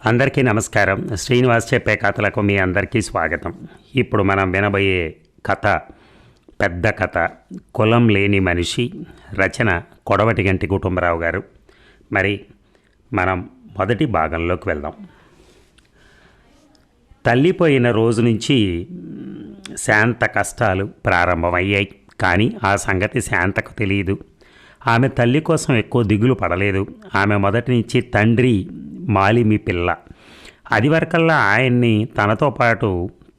అందరికీ నమస్కారం. శ్రీనివాస్ చెప్పే కథలకు మీ అందరికీ స్వాగతం. ఇప్పుడు మనం వినబోయే కథ పెద్ద కథ, కులం లేని మనిషి. రచన కొడవటిగంటి కుటుంబరావు గారు. మరి మనం మొదటి భాగంలోకి వెళ్దాం. తల్లిపోయిన రోజు నుంచి శాంత కష్టాలు ప్రారంభమయ్యాయి. కానీ ఆ సంగతి శాంతకు తెలియదు. ఆమె తల్లి కోసం ఎక్కువ దిగులు పడలేదు. ఆమె మొదటి నుంచి తండ్రి మాలిమి పిల్ల. అది వరకల్లా ఆయన్ని తనతో పాటు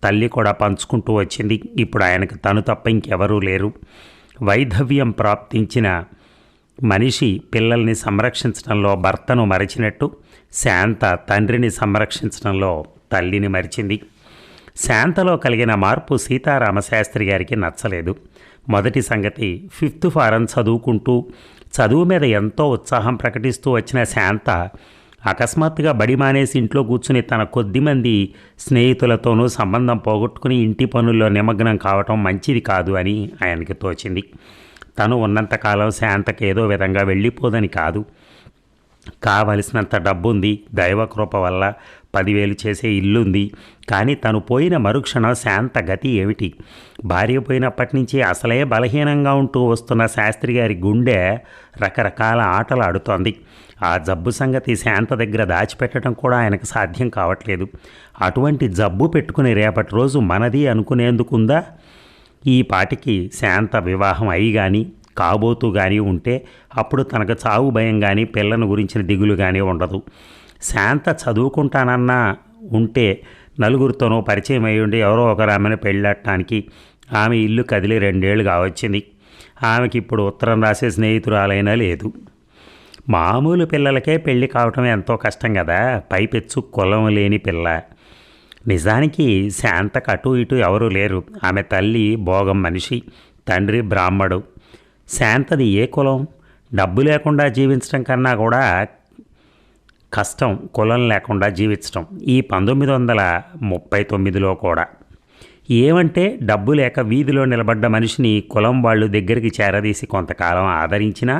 తల్లి కూడా పంచుకుంటూ వచ్చింది. ఇప్పుడు ఆయనకు తను తప్ప ఇంకెవరూ లేరు. వైధవ్యం ప్రాప్తించిన మనిషి పిల్లల్ని సంరక్షించడంలో భర్తను మరిచినట్టు శాంత తండ్రిని సంరక్షించడంలో తల్లిని మరిచింది. శాంతలో కలిగిన మార్పు సీతారామశాస్త్రి గారికి నచ్చలేదు. మొదటి సంగతి, 5th ఫారం చదువుకుంటూ చదువు మీద ఎంతో ఉత్సాహం ప్రకటిస్తూ వచ్చిన శాంత అకస్మాత్తుగా బడి మానేసి ఇంట్లో కూర్చుని తన కొద్దిమంది స్నేహితులతోనూ సంబంధం పోగొట్టుకుని ఇంటి పనుల్లో నిమగ్నం కావటం మంచిది కాదు అని ఆయనకి తోచింది. తను ఉన్నంతకాలం శాంతకు ఏదో విధంగా వెళ్ళిపోదని కాదు, కావలసినంత డబ్బుంది, దైవకృప వల్ల 10,000 చేసే ఇల్లుంది. కానీ తను పోయిన మరుక్షణం శాంత గతి ఏమిటి? భార్య పోయినప్పటి నుంచి అసలే బలహీనంగా ఉంటూ వస్తున్న శాస్త్రి గారి గుండె రకరకాల ఆటలు ఆడుతోంది. ఆ జబ్బు సంగతి శాంత దగ్గర దాచిపెట్టడం కూడా ఆయనకు సాధ్యం కావట్లేదు. అటువంటి జబ్బు పెట్టుకుని రేపటి రోజు మనది అనుకునేందుకుందా? ఈ పాటికి శాంత వివాహం అయి కానీ కాబోతూ కానీ ఉంటే అప్పుడు తనకు చావు భయం కానీ పిల్లను గురించిన దిగులు కానీ ఉండదు. శాంత చదువుకుంటానన్నా ఉంటే నలుగురితోనూ పరిచయం అయి ఉండి ఎవరో ఒకరు ఆమెను పెళ్ళాడటానికి. ఆమె ఇల్లు కదిలి 2 ఏళ్ళు కావచ్చింది. ఆమెకి ఇప్పుడు ఉత్తరం రాసే స్నేహితురాలైనా లేదు. మామూలు పిల్లలకే పెళ్ళి కావటం ఎంతో కష్టం కదా, పైపెచ్చు కులం లేని పిల్ల. నిజానికి శాంతకు అటు ఇటు ఎవరూ లేరు. ఆమె తల్లి భోగం మనిషి, తండ్రి బ్రాహ్మడు. శాంతది ఏ కులం? డబ్బు లేకుండా జీవించడం కన్నా కూడా కష్టం కులం లేకుండా జీవించడం. ఈ 1939లో కూడా ఏమంటే డబ్బు లేక వీధిలో నిలబడ్డ మనిషిని కులం వాళ్ళు దగ్గరికి చేరదీసి కొంతకాలం ఆదరించినా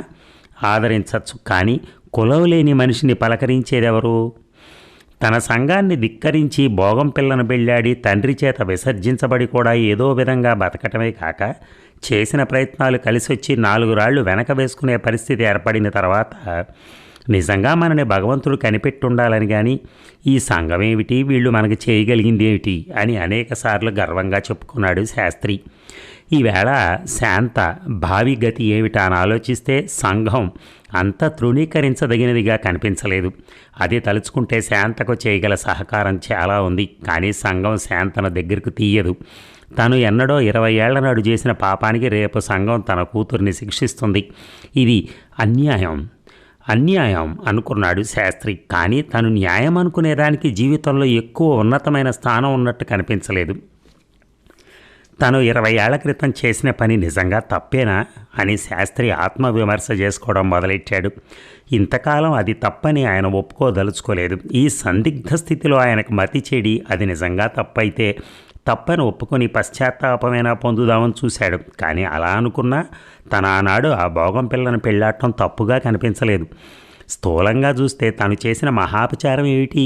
ఆదరించవచ్చు. కానీ కులం లేని మనిషిని పలకరించేదెవరు? తన సంఘాన్ని ధిక్కరించి భోగం పిల్లను పెళ్ళాడి తండ్రి చేత విసర్జించబడి కూడా ఏదో విధంగా బతకటమే కాక చేసిన ప్రయత్నాలు కలిసొచ్చి 4 రాళ్లు వెనక వేసుకునే పరిస్థితి ఏర్పడిన తర్వాత నిజంగా మనని భగవంతుడు కనిపెట్టుండాలని కానీ ఈ సంఘం ఏమిటి, వీళ్ళు మనకి చేయగలిగింది ఏమిటి అని అనేకసార్లు గర్వంగా చెప్పుకున్నాడు శాస్త్రి. ఈవేళ శాంత భావి గతి ఏమిటా అని ఆలోచిస్తే సంఘం అంత తృణీకరించదగినదిగా కనిపించలేదు. అది తలుచుకుంటే శాంతకు చేయగల సహకారం చాలా ఉంది. కానీ సంఘం శాంతను దగ్గరకు తీయదు. తను ఎన్నడో 20 ఏళ్ల నాడు చేసిన పాపానికి రేపు సంఘం తన కూతుర్ని శిక్షిస్తుంది. ఇది అన్యాయం అనుకున్నాడు శాస్త్రి. కానీ తను న్యాయం అనుకునేదానికి జీవితంలో ఎక్కువ ఉన్నతమైన స్థానం ఉన్నట్టు కనిపించలేదు. తను 20 ఏళ్ల క్రితం చేసిన పని నిజంగా తప్పేనా అని శాస్త్రి ఆత్మవిమర్శ చేసుకోవడం మొదలెట్టాడు. ఇంతకాలం అది తప్పని ఆయన ఒప్పుకోదలుచుకోలేదు. ఈ సందిగ్ధ స్థితిలో ఆయనకు మతి చెడి అది నిజంగా తప్పైతే తప్పని ఒప్పుకొని పశ్చాత్తాపమైనా పొందుదామని చూశాడు. కానీ అలా అనుకున్నా తన ఆనాడు ఆ భోగం పిల్లను పెళ్ళాడటం తప్పుగా కనిపించలేదు. స్థూలంగా చూస్తే తను చేసిన మహాపచారం ఏమిటి?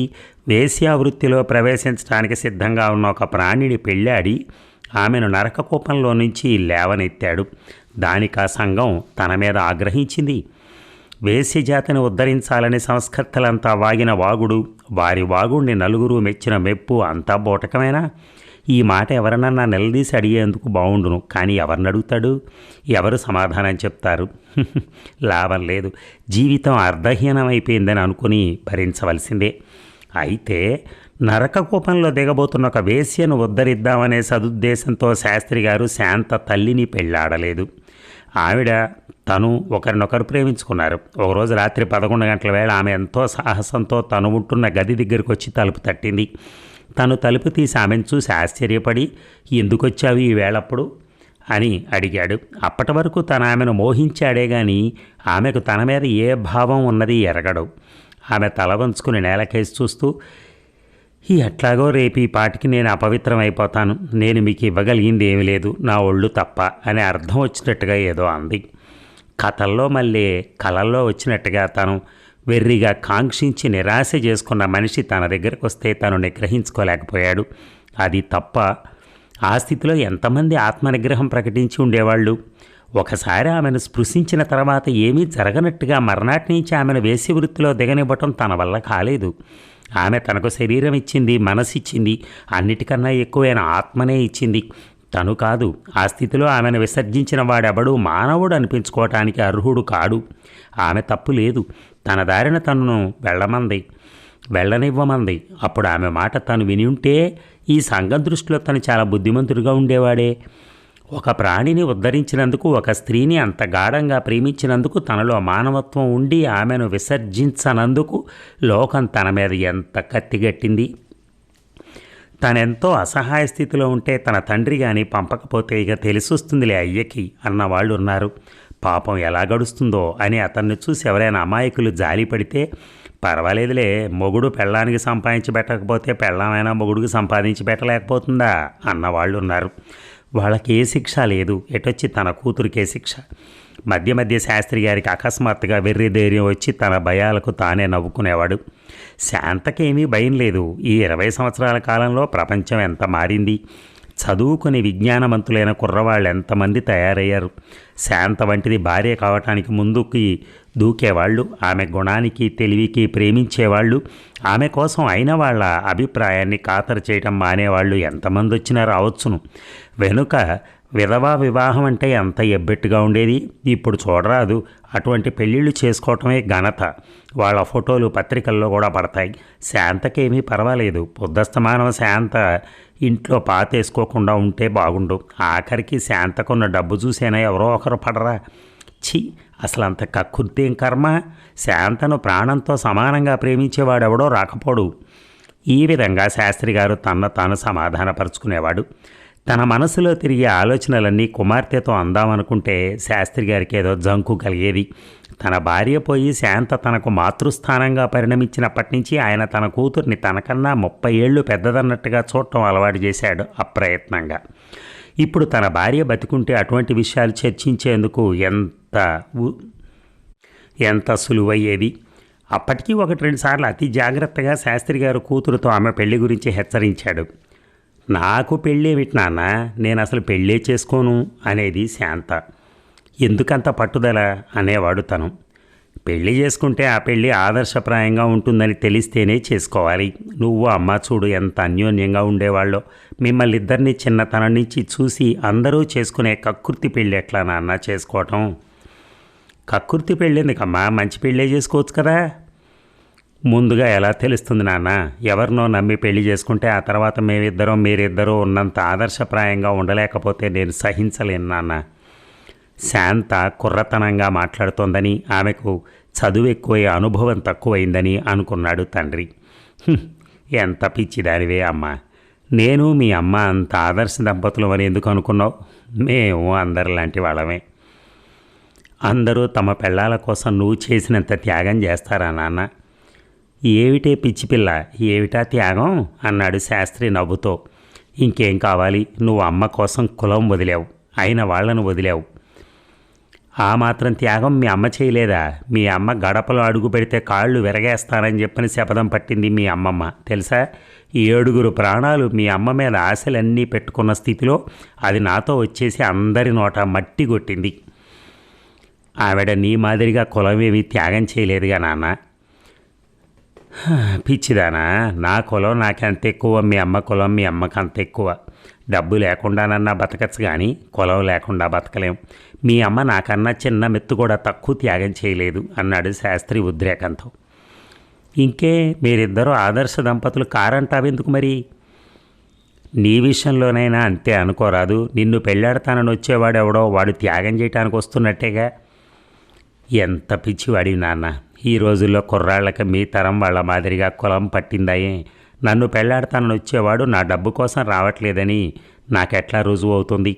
వేశ్యావృత్తిలో ప్రవేశించడానికి సిద్ధంగా ఉన్న ఒక ప్రాణిని పెళ్ళాడి ఆమెను నరక కూపంలో నుంచి లేవనెత్తాడు. దానికి ఆ సంఘం తన మీద ఆగ్రహించింది. వేశ్యజాతిని ఉద్ధరించాలని సంస్కర్తలంతా వాగిన వాగుడు, వారి వాగుడిని నలుగురు మెచ్చిన మెప్పు అంతా బోటకమేనా? ఈ మాట ఎవరినన్నా నిలదీసి అడిగేందుకు బాగుండును. కానీ ఎవరిని అడుగుతాడు? ఎవరు సమాధానం చెప్తారు? లాభం లేదు. జీవితం అర్ధహీనమైపోయిందని అనుకుని భరించవలసిందే. అయితే నరక కూపంలో దిగబోతున్న ఒక వేశ్యను ఉద్ధరిద్దామనే సదుద్దేశంతో శాస్త్రి గారు శాంత తల్లిని పెళ్ళాడలేదు. ఆవిడ తను ఒకరినొకరు ప్రేమించుకున్నారు. ఒకరోజు రాత్రి 11 గంటల వేళ ఆమె ఎంతో సాహసంతో తను ఉంటున్న గది దగ్గరికి వచ్చి తలుపు తట్టింది. తను తలుపు తీసి ఆమెను చూసి ఆశ్చర్యపడి, ఎందుకొచ్చావు ఈ వేళప్పుడు అని అడిగాడు. అప్పటి వరకు తను ఆమెను మోహించాడే గాని ఆమెకు తన మీద ఏ భావం ఉన్నది ఎరగడు. ఆమె తల వంచుకుని నేలకేసి చూస్తూ, ఎట్లాగో రేపు ఈ పాటికి నేను అపవిత్రం అయిపోతాను, నేను మీకు ఇవ్వగలిగింది ఏమీ లేదు, నా ఒళ్ళు తప్ప అని అర్థం వచ్చినట్టుగా ఏదో అంది. కథల్లో మళ్ళీ కళల్లో వచ్చినట్టుగా తను వెర్రిగా కాంక్షించి నిరాశ చేసుకున్న మనిషి తన దగ్గరకు వస్తే తను నిగ్రహించుకోలేకపోయాడు. అది తప్ప ఆ స్థితిలో ఎంతమంది ఆత్మనిగ్రహం ప్రకటించి ఉండేవాళ్ళు? ఒకసారి ఆమెను స్పృశించిన తర్వాత ఏమీ జరగనట్టుగా మర్నాటి నుంచి ఆమెను వేసి వృత్తిలో దిగనివ్వటం తన వల్ల కాలేదు. ఆమె తనకు శరీరం ఇచ్చింది, మనసిచ్చింది, అన్నిటికన్నా ఎక్కువైన ఆత్మనే ఇచ్చింది. తను కాదు. ఆ స్థితిలో ఆమెను విసర్జించిన వాడెవడూ మానవుడు అనిపించుకోవటానికి అర్హుడు కాడు. ఆమె తప్పు లేదు. తన దారిన తనను వెళ్ళనివ్వమంది. అప్పుడు ఆమె మాట తను విని ఉంటే ఈ సంఘం దృష్టిలో తను చాలా బుద్ధిమంతుడిగా ఉండేవాడే. ఒక ప్రాణిని ఉద్ధరించినందుకు, ఒక స్త్రీని అంత గాఢంగా ప్రేమించినందుకు, తనలో మానవత్వం ఉండి ఆమెను విసర్జించనందుకు లోకం తన మీద ఎంత కత్తిగట్టింది. తనెంతో అసహాయ స్థితిలో ఉంటే తన తండ్రి కానీ పంపకపోతే ఇక తెలిసొస్తుందిలే అయ్యకి అన్నవాళ్ళు ఉన్నారు. పాపం ఎలా గడుస్తుందో అని అతన్ని చూసి ఎవరైనా అమాయకులు జాలి పడితే, పర్వాలేదులే, మొగుడు పెళ్ళానికి సంపాదించి పెట్టకపోతే పెళ్ళామైనా మొగుడికి సంపాదించి పెట్టలేకపోతుందా అన్నవాళ్ళు ఉన్నారు. వాళ్ళకి ఏ శిక్ష లేదు. ఎటొచ్చి తన కూతురికే శిక్ష. మధ్య మధ్య శాస్త్రి గారికి అకస్మాత్తుగా వెర్రి ధైర్యం వచ్చి తన భయాలకు తానే నవ్వుకునేవాడు. శాంతకేమీ భయం లేదు. ఈ 20 సంవత్సరాల కాలంలో ప్రపంచం ఎంత మారింది. చదువుకుని విజ్ఞానవంతులైన కుర్రవాళ్ళు ఎంతమంది తయారయ్యారు. శాంత వంటిది భార్య కావటానికి ముందుకి దూకేవాళ్ళు, ఆమె గుణానికి తెలివికి ప్రేమించేవాళ్ళు, ఆమె కోసం అయిన వాళ్ళ అభిప్రాయాన్ని ఖాతరు చేయటం మానేవాళ్ళు ఎంతమంది వచ్చినా రావచ్చును. వెనుక విధవా వివాహం అంటే ఎంత ఎబ్బెట్టుగా ఉండేది. ఇప్పుడు చూడరాదు, అటువంటి పెళ్ళిళ్ళు చేసుకోవటమే ఘనత. వాళ్ళ ఫోటోలు పత్రికల్లో కూడా పడతాయి. శాంతకేమీ పర్వాలేదు. పొద్దస్తమానం శాంత ఇంట్లో పాతేసుకోకుండా ఉంటే బాగుండు. ఆఖరికి శాంతకున్న డబ్బు చూసేనా ఎవరో ఒకరు పడరా? ఛీ, అసలు అంత కక్కుర్తేం కర్మ. శాంతను ప్రాణంతో సమానంగా ప్రేమించేవాడెవడో రాకపోడు. ఈ విధంగా శాస్త్రి గారు తనను తాను సమాధానపరుచుకునేవాడు. తన మనసులో తిరిగే ఆలోచనలన్నీ కుమార్తెతో అందామనుకుంటే శాస్త్రి గారికి ఏదో జంకు కలిగేది. తన భార్య పోయి శాంత తనకు మాతృస్థానంగా పరిణమించినప్పటి నుంచి ఆయన తన కూతుర్ని తనకన్నా 30 ఏళ్ళు పెద్దదన్నట్టుగా చూడటం అలవాటు చేశాడు అప్రయత్నంగా. ఇప్పుడు తన భార్య బతికుంటే అటువంటి విషయాలు చర్చించేందుకు ఎంత సులువయ్యేది. అప్పటికీ 1-2 సార్లు అతి జాగ్రత్తగా శాస్త్రి గారు కూతురుతో ఆమె పెళ్లి గురించి హెచ్చరించాడు. నాకు పెళ్ళేమిటి నాన్న, నేను అసలు పెళ్ళే చేసుకోను అనేది శాంత. ఎందుకంత పట్టుదల అనేవాడు తను. పెళ్లి చేసుకుంటే ఆ పెళ్ళి ఆదర్శప్రాయంగా ఉంటుందని తెలిస్తేనే చేసుకోవాలి. నువ్వు అమ్మ చూడు ఎంత అన్యోన్యంగా ఉండేవాళ్ళో. మిమ్మల్ని ఇద్దరిని చిన్నతనం నుంచి చూసి అందరూ చేసుకునే కక్కుర్తి పెళ్ళి ఎట్లా నాన్న చేసుకోవటం? కక్కుర్తి పెళ్ళి ఎందుకమ్మా, మంచి పెళ్ళే చేసుకోవచ్చు కదా. ముందుగా ఎలా తెలుస్తుంది నాన్న? ఎవరినో నమ్మి పెళ్లి చేసుకుంటే ఆ తర్వాత మీరిద్దరూ ఉన్నంత ఆదర్శప్రాయంగా ఉండలేకపోతే నేను సహించలేను నాన్న. శాంత కుర్రతనంగా మాట్లాడుతోందని, ఆమెకు చదువు ఎక్కువై అనుభవం తక్కువైందని అనుకున్నాడు తండ్రి. ఎంత పిచ్చిదానివే అమ్మ. నేను మీ అమ్మ అంత ఆదర్శ దంపతులు అని ఎందుకు అనుకున్నావు? మేము అందరిలాంటి వాళ్ళమే. అందరూ తమ పెళ్ళాల కోసం నువ్వు చేసినంత త్యాగం చేస్తారా నాన్న? ఏమిటే పిచ్చి పిల్ల, ఏమిటా త్యాగం అన్నాడు శాస్త్రి నవ్వుతో. ఇంకేం కావాలి? నువ్వు అమ్మ కోసం కులం వదిలావు, అయిన వాళ్లను వదిలావు. ఆ మాత్రం త్యాగం మీ అమ్మ చేయలేదా? మీ అమ్మ గడపలో అడుగు పెడితే కాళ్ళు విరగేస్తానని చెప్పని శపథం పట్టింది మీ అమ్మమ్మ తెలుసా? 7 ప్రాణాలు మీ అమ్మ మీద ఆశలన్నీ పెట్టుకున్న స్థితిలో అది నాతో వచ్చేసి అందరి నోట మట్టి కొట్టింది. ఆవిడ నీ మాదిరిగా కులమేవి త్యాగం చేయలేదుగా నాన్న. పిచ్చిదానా, నా కులం నాకంత ఎక్కువ, మీ అమ్మ కులం మీ అమ్మకి అంత ఎక్కువ. డబ్బు లేకుండానన్నా బతకచ్చు కానీ కులం లేకుండా బతకలేం. మీ అమ్మ నాకన్నా చిన్న మెత్తు కూడా తక్కువ త్యాగం చేయలేదు అన్నాడు శాస్త్రి ఉద్రేకంతో. ఇంకే, మీరిద్దరూ ఆదర్శ దంపతులు కారంటావెందుకు మరి? నీ విషయంలోనైనా అంతే అనుకోరాదు. నిన్ను పెళ్ళాడతానని వచ్చేవాడెవడో వాడు త్యాగం చేయటానికి వస్తున్నట్టేగా. ఎంత పిచ్చివాడివి నాన్న. ఈ రోజుల్లో కుర్రాళ్ళకి మీ తరం వాళ్ళ మాదిరిగా కులం పట్టిందాయే. నన్ను పెళ్ళాడతానని వచ్చేవాడు నా డబ్బు కోసం రావట్లేదని నాకెట్లా రుజువు అవుతుంది?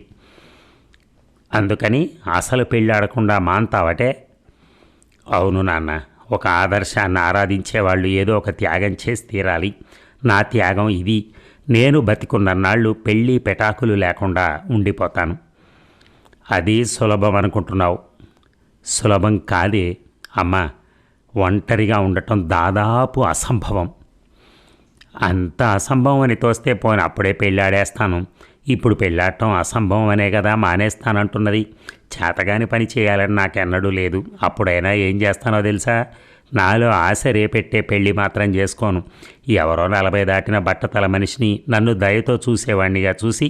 అందుకని అసలు పెళ్ళాడకుండా మాంతావటే? అవును నాన్న, ఒక ఆదర్శాన్ని ఆరాధించేవాళ్ళు ఏదో ఒక త్యాగం చేసి తీరాలి. నా త్యాగం ఇది. నేను బతికున్నన్నాళ్ళు పెళ్ళి పెటాకులు లేకుండా ఉండిపోతాను. అది సులభం అనుకుంటున్నావు. సులభం కాదే అమ్మా. ఒంటరిగా ఉండటం దాదాపు అసంభవం. అంత అసంభవం అని తోస్తే పోని అప్పుడే పెళ్ళాడేస్తాను, ఇప్పుడు పెళ్ళాడటం అసంభవం అనే కదా మానేస్తానంటున్నది. చేతగాని పని చేయాలని నాకెన్నడూ లేదు. అప్పుడైనా ఏం చేస్తానో తెలుసా? నాలో ఆశ రేపెట్టే పెళ్ళి మాత్రం చేసుకోను. ఎవరో 40 దాటిన బట్టతల మనిషిని నన్ను దయతో చూసేవాణ్ణిగా చూసి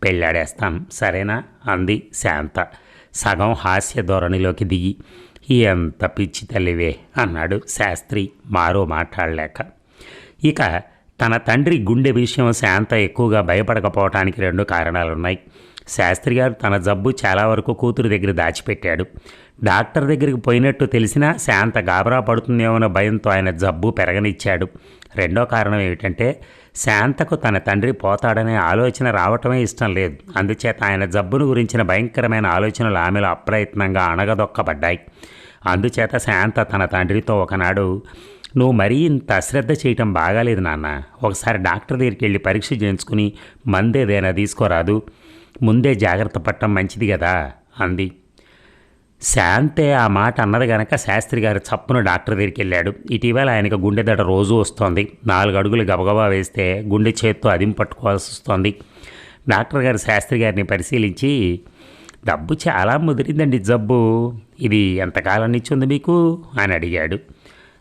పెళ్ళాడేస్తాను, సరేనా అంది శాంత సగం హాస్య ధోరణిలోకి దిగి. ఎంత పిచ్చి తల్లివే అన్నాడు శాస్త్రి మారో మాట్లాడలేక. ఇక తన తండ్రి గుండె విషయం శాంత ఎక్కువగా భయపడకపోవటానికి 2 కారణాలున్నాయి. శాస్త్రి గారు తన జబ్బు చాలా వరకు కూతురు దగ్గర దాచిపెట్టాడు. డాక్టర్ దగ్గరికి పోయినట్టు తెలిసినా శాంత గాబరా పడుతుందేమో భయంతో ఆయన జబ్బు పెరగనిచ్చాడు. 2వ కారణం ఏమిటంటే శాంతకు తన తండ్రి పోతాడనే ఆలోచన రావటమే ఇష్టం లేదు. అందుచేత ఆయన జబ్బును గురించిన భయంకరమైన ఆలోచనలు ఆమెలో అప్రయత్నంగా అణగదొక్కబడ్డాయి. అందుచేత శాంత తన తండ్రితో ఒకనాడు, నువ్వు మరీ ఇంత అశ్రద్ధ చేయటం బాగాలేదు నాన్న, ఒకసారి డాక్టర్ దగ్గరికి వెళ్ళి పరీక్ష చేయించుకుని మందేదైనా తీసుకోరాదు, ముందే జాగ్రత్త పడటం మంచిది కదా అంది. శాంతే ఆ మాట అన్నది గనక శాస్త్రి గారు చప్పున డాక్టర్ దగ్గరికి వెళ్ళాడు. ఇటీవల ఆయనకు గుండె దడ రోజూ వస్తోంది. 4 అడుగులు గబగబా వేస్తే గుండె చేత్తో అదిం పట్టుకోవాల్సి వస్తోంది. డాక్టర్ గారు శాస్త్రి గారిని పరిశీలించి, డబ్బు చాలా ముదిరిందండి జబ్బు, ఇది ఎంతకాలం నుంచి ఉంది మీకు అని అడిగాడు.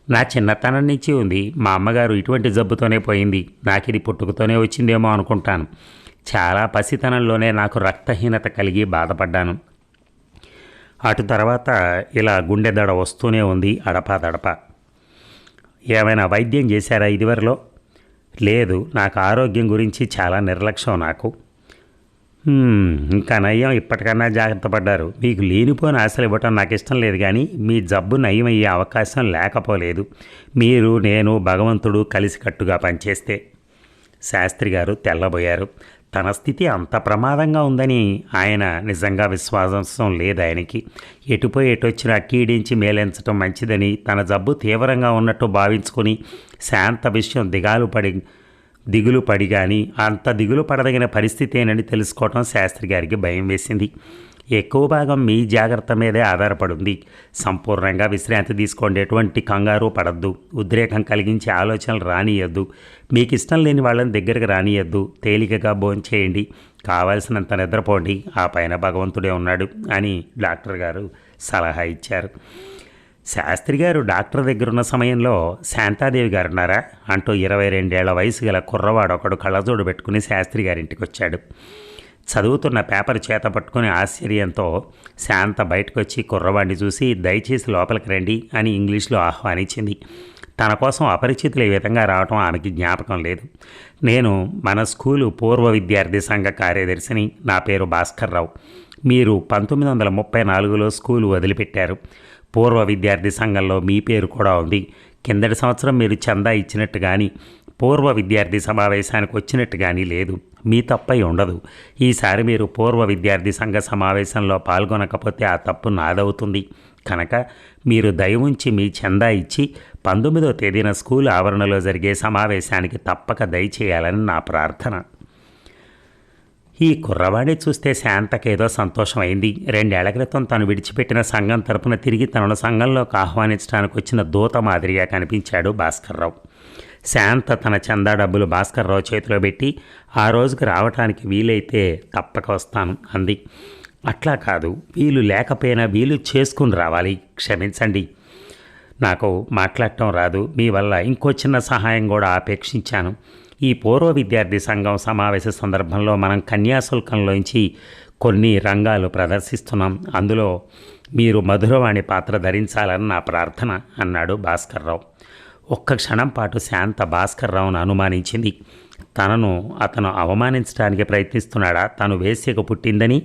నా చిన్నతనం నుంచి ఉంది. మా అమ్మగారు ఇటువంటి జబ్బుతోనే పోయింది. నాకు ఇది పుట్టుకతోనే వచ్చిందేమో అనుకుంటాను. చాలా పసితనంలోనే నాకు రక్తహీనత కలిగి బాధపడ్డాను. అటు తర్వాత ఇలా గుండె దడ వస్తూనే ఉంది అడపాదడప. ఏమైనా వైద్యం చేశారా ఇదివరలో? లేదు, నాకు ఆరోగ్యం గురించి చాలా నిర్లక్ష్యం నాకు. ఇంకా నయం, ఇప్పటికన్నా జాగ్రత్త పడ్డారు. మీకు లేనిపోని ఆశలు ఇవ్వటం నాకు ఇష్టం లేదు, కానీ మీ జబ్బు నయమయ్యే అవకాశం లేకపోలేదు. మీరు, నేను, భగవంతుడు కలిసికట్టుగా పనిచేస్తే. శాస్త్రి గారు తెల్లబోయారు. తన స్థితి అంత ప్రమాదంగా ఉందని ఆయన నిజంగా విశ్వాసం లేదు ఆయనకి. ఎటుపోయి ఎటొచ్చినా కీడించి మేలెంచడం మంచిదని తన జబ్బు తీవ్రంగా ఉన్నట్టు భావించుకొని శాంత విషయం దిగులు పడి కానీ అంత దిగులు పడదగిన పరిస్థితేనని తెలుసుకోవటం శాస్త్రి గారికి భయం వేసింది. ఎక్కువ భాగం మీ జాగ్రత్త మీదే ఆధారపడింది. సంపూర్ణంగా విశ్రాంతి తీసుకోండి, ఎటువంటి కంగారు పడద్దు, ఉద్రేకం కలిగించే ఆలోచనలు రానియద్దు, మీకు ఇష్టం లేని వాళ్ళని దగ్గరకు రానియద్దు, తేలికగా భోంచేయండి, కావాల్సినంత నిద్రపోండి, ఆ పైన భగవంతుడే ఉన్నాడు అని డాక్టర్ గారు సలహా ఇచ్చారు. శాస్త్రి గారు డాక్టర్ దగ్గరున్న సమయంలో శాంతాదేవి గారు ఉన్నారా అంటూ 22 ఏళ్ల వయసు గల కుర్రవాడు ఒకడు కళ్ళజోడు పెట్టుకుని శాస్త్రి గారింటికి వచ్చాడు. చదువుతున్న పేపర్ చేత పట్టుకుని ఆశ్చర్యంతో శాంత బయటకు వచ్చి కుర్రవాడిని చూసి దయచేసి లోపలికి రండి అని ఇంగ్లీష్లో ఆహ్వానించింది. తన కోసం అపరిచితులు ఈ విధంగా రావటం ఆమెకి జ్ఞాపకం లేదు. నేను మన స్కూలు పూర్వ విద్యార్థి సంఘ కార్యదర్శిని, నా పేరు భాస్కర్రావు. మీరు 1934లో స్కూలు వదిలిపెట్టారు. పూర్వ విద్యార్థి సంఘంలో మీ పేరు కూడా ఉంది. కిందటి సంవత్సరం మీరు చందా ఇచ్చినట్టు కానీ పూర్వ విద్యార్థి సమావేశానికి వచ్చినట్టు కానీ లేదు. మీ తప్పై ఉండదు. ఈసారి మీరు పూర్వ విద్యార్థి సంఘ సమావేశంలో పాల్గొనకపోతే ఆ తప్పు నాదవుతుంది. కనుక మీరు దయ ఉంచి మీ చందా ఇచ్చి 19వ తేదీన స్కూల్ ఆవరణలో జరిగే సమావేశానికి తప్పక దయచేయాలని నా ప్రార్థన. ఈ కుర్రవాడిని చూస్తే శాంతకేదో సంతోషమైంది. 2 ఏళ్ల క్రితం తను విడిచిపెట్టిన సంఘం తరపున తిరిగి తనను సంఘంలోకి ఆహ్వానించడానికి వచ్చిన దూత మాదిరిగా కనిపించాడు భాస్కర్రావు. శాంత తన చందా డబ్బులు భాస్కర్రావు చేతిలో పెట్టి, ఆ రోజుకు రావటానికి వీలైతే తప్పక వస్తాను అంది. అట్లా కాదు, వీలు లేకపోయినా వీలు చేసుకుని రావాలి, క్షమించండి, నాకు మాట్లాడటం రాదు, మీ వల్ల ఇంకో చిన్న సహాయం కూడా అపేక్షించాను. ఈ పూర్వ విద్యార్థి సంఘం సమావేశ సందర్భంలో మనం కన్యాశుల్కంలోంచి కొన్ని రంగాలు ప్రదర్శిస్తున్నాం. అందులో మీరు మధురవాణి పాత్ర ధరించాలని నా ప్రార్థన అన్నాడు భాస్కర్రావు. ఒక్క క్షణం పాటు శాంత భాస్కర్రావును అనుమానించింది. తనను అతను అవమానించడానికి ప్రయత్నిస్తున్నాడా, తను వేశ్యకు పుట్టిందని?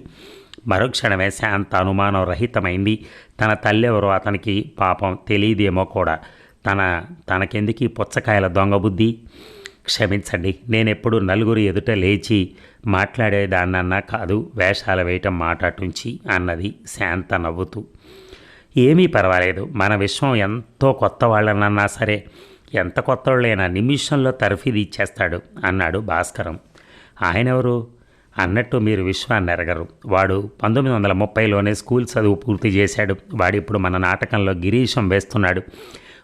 మరుక్షణమే శాంత అనుమానం రహితమైంది. తన తల్లెవరో అతనికి పాపం తెలియదేమో కూడా. తనకెందుకు పుచ్చకాయల దొంగ బుద్ధి? క్షమించండి, నేనెప్పుడు నలుగురు ఎదుట లేచి మాట్లాడేదాన్నన్నా కాదు, వేషాలు వేయటం మాటాటుంచి అన్నది శాంత నవ్వుతూ. ఏమీ పర్వాలేదు, మన విశ్వం ఎంతో కొత్త వాళ్ళనన్నా సరే, ఎంత కొత్తవాళ్ళైనా నిమిషంలో తర్ఫీదు ఇచ్చేస్తాడు అన్నాడు భాస్కరం. ఆయనెవరు అన్నట్టు మీరు విశ్వాన్ని ఎరగరు. వాడు 1930లోనే స్కూల్ చదువు పూర్తి చేశాడు. వాడిప్పుడు మన నాటకంలో గిరీశం వేస్తున్నాడు.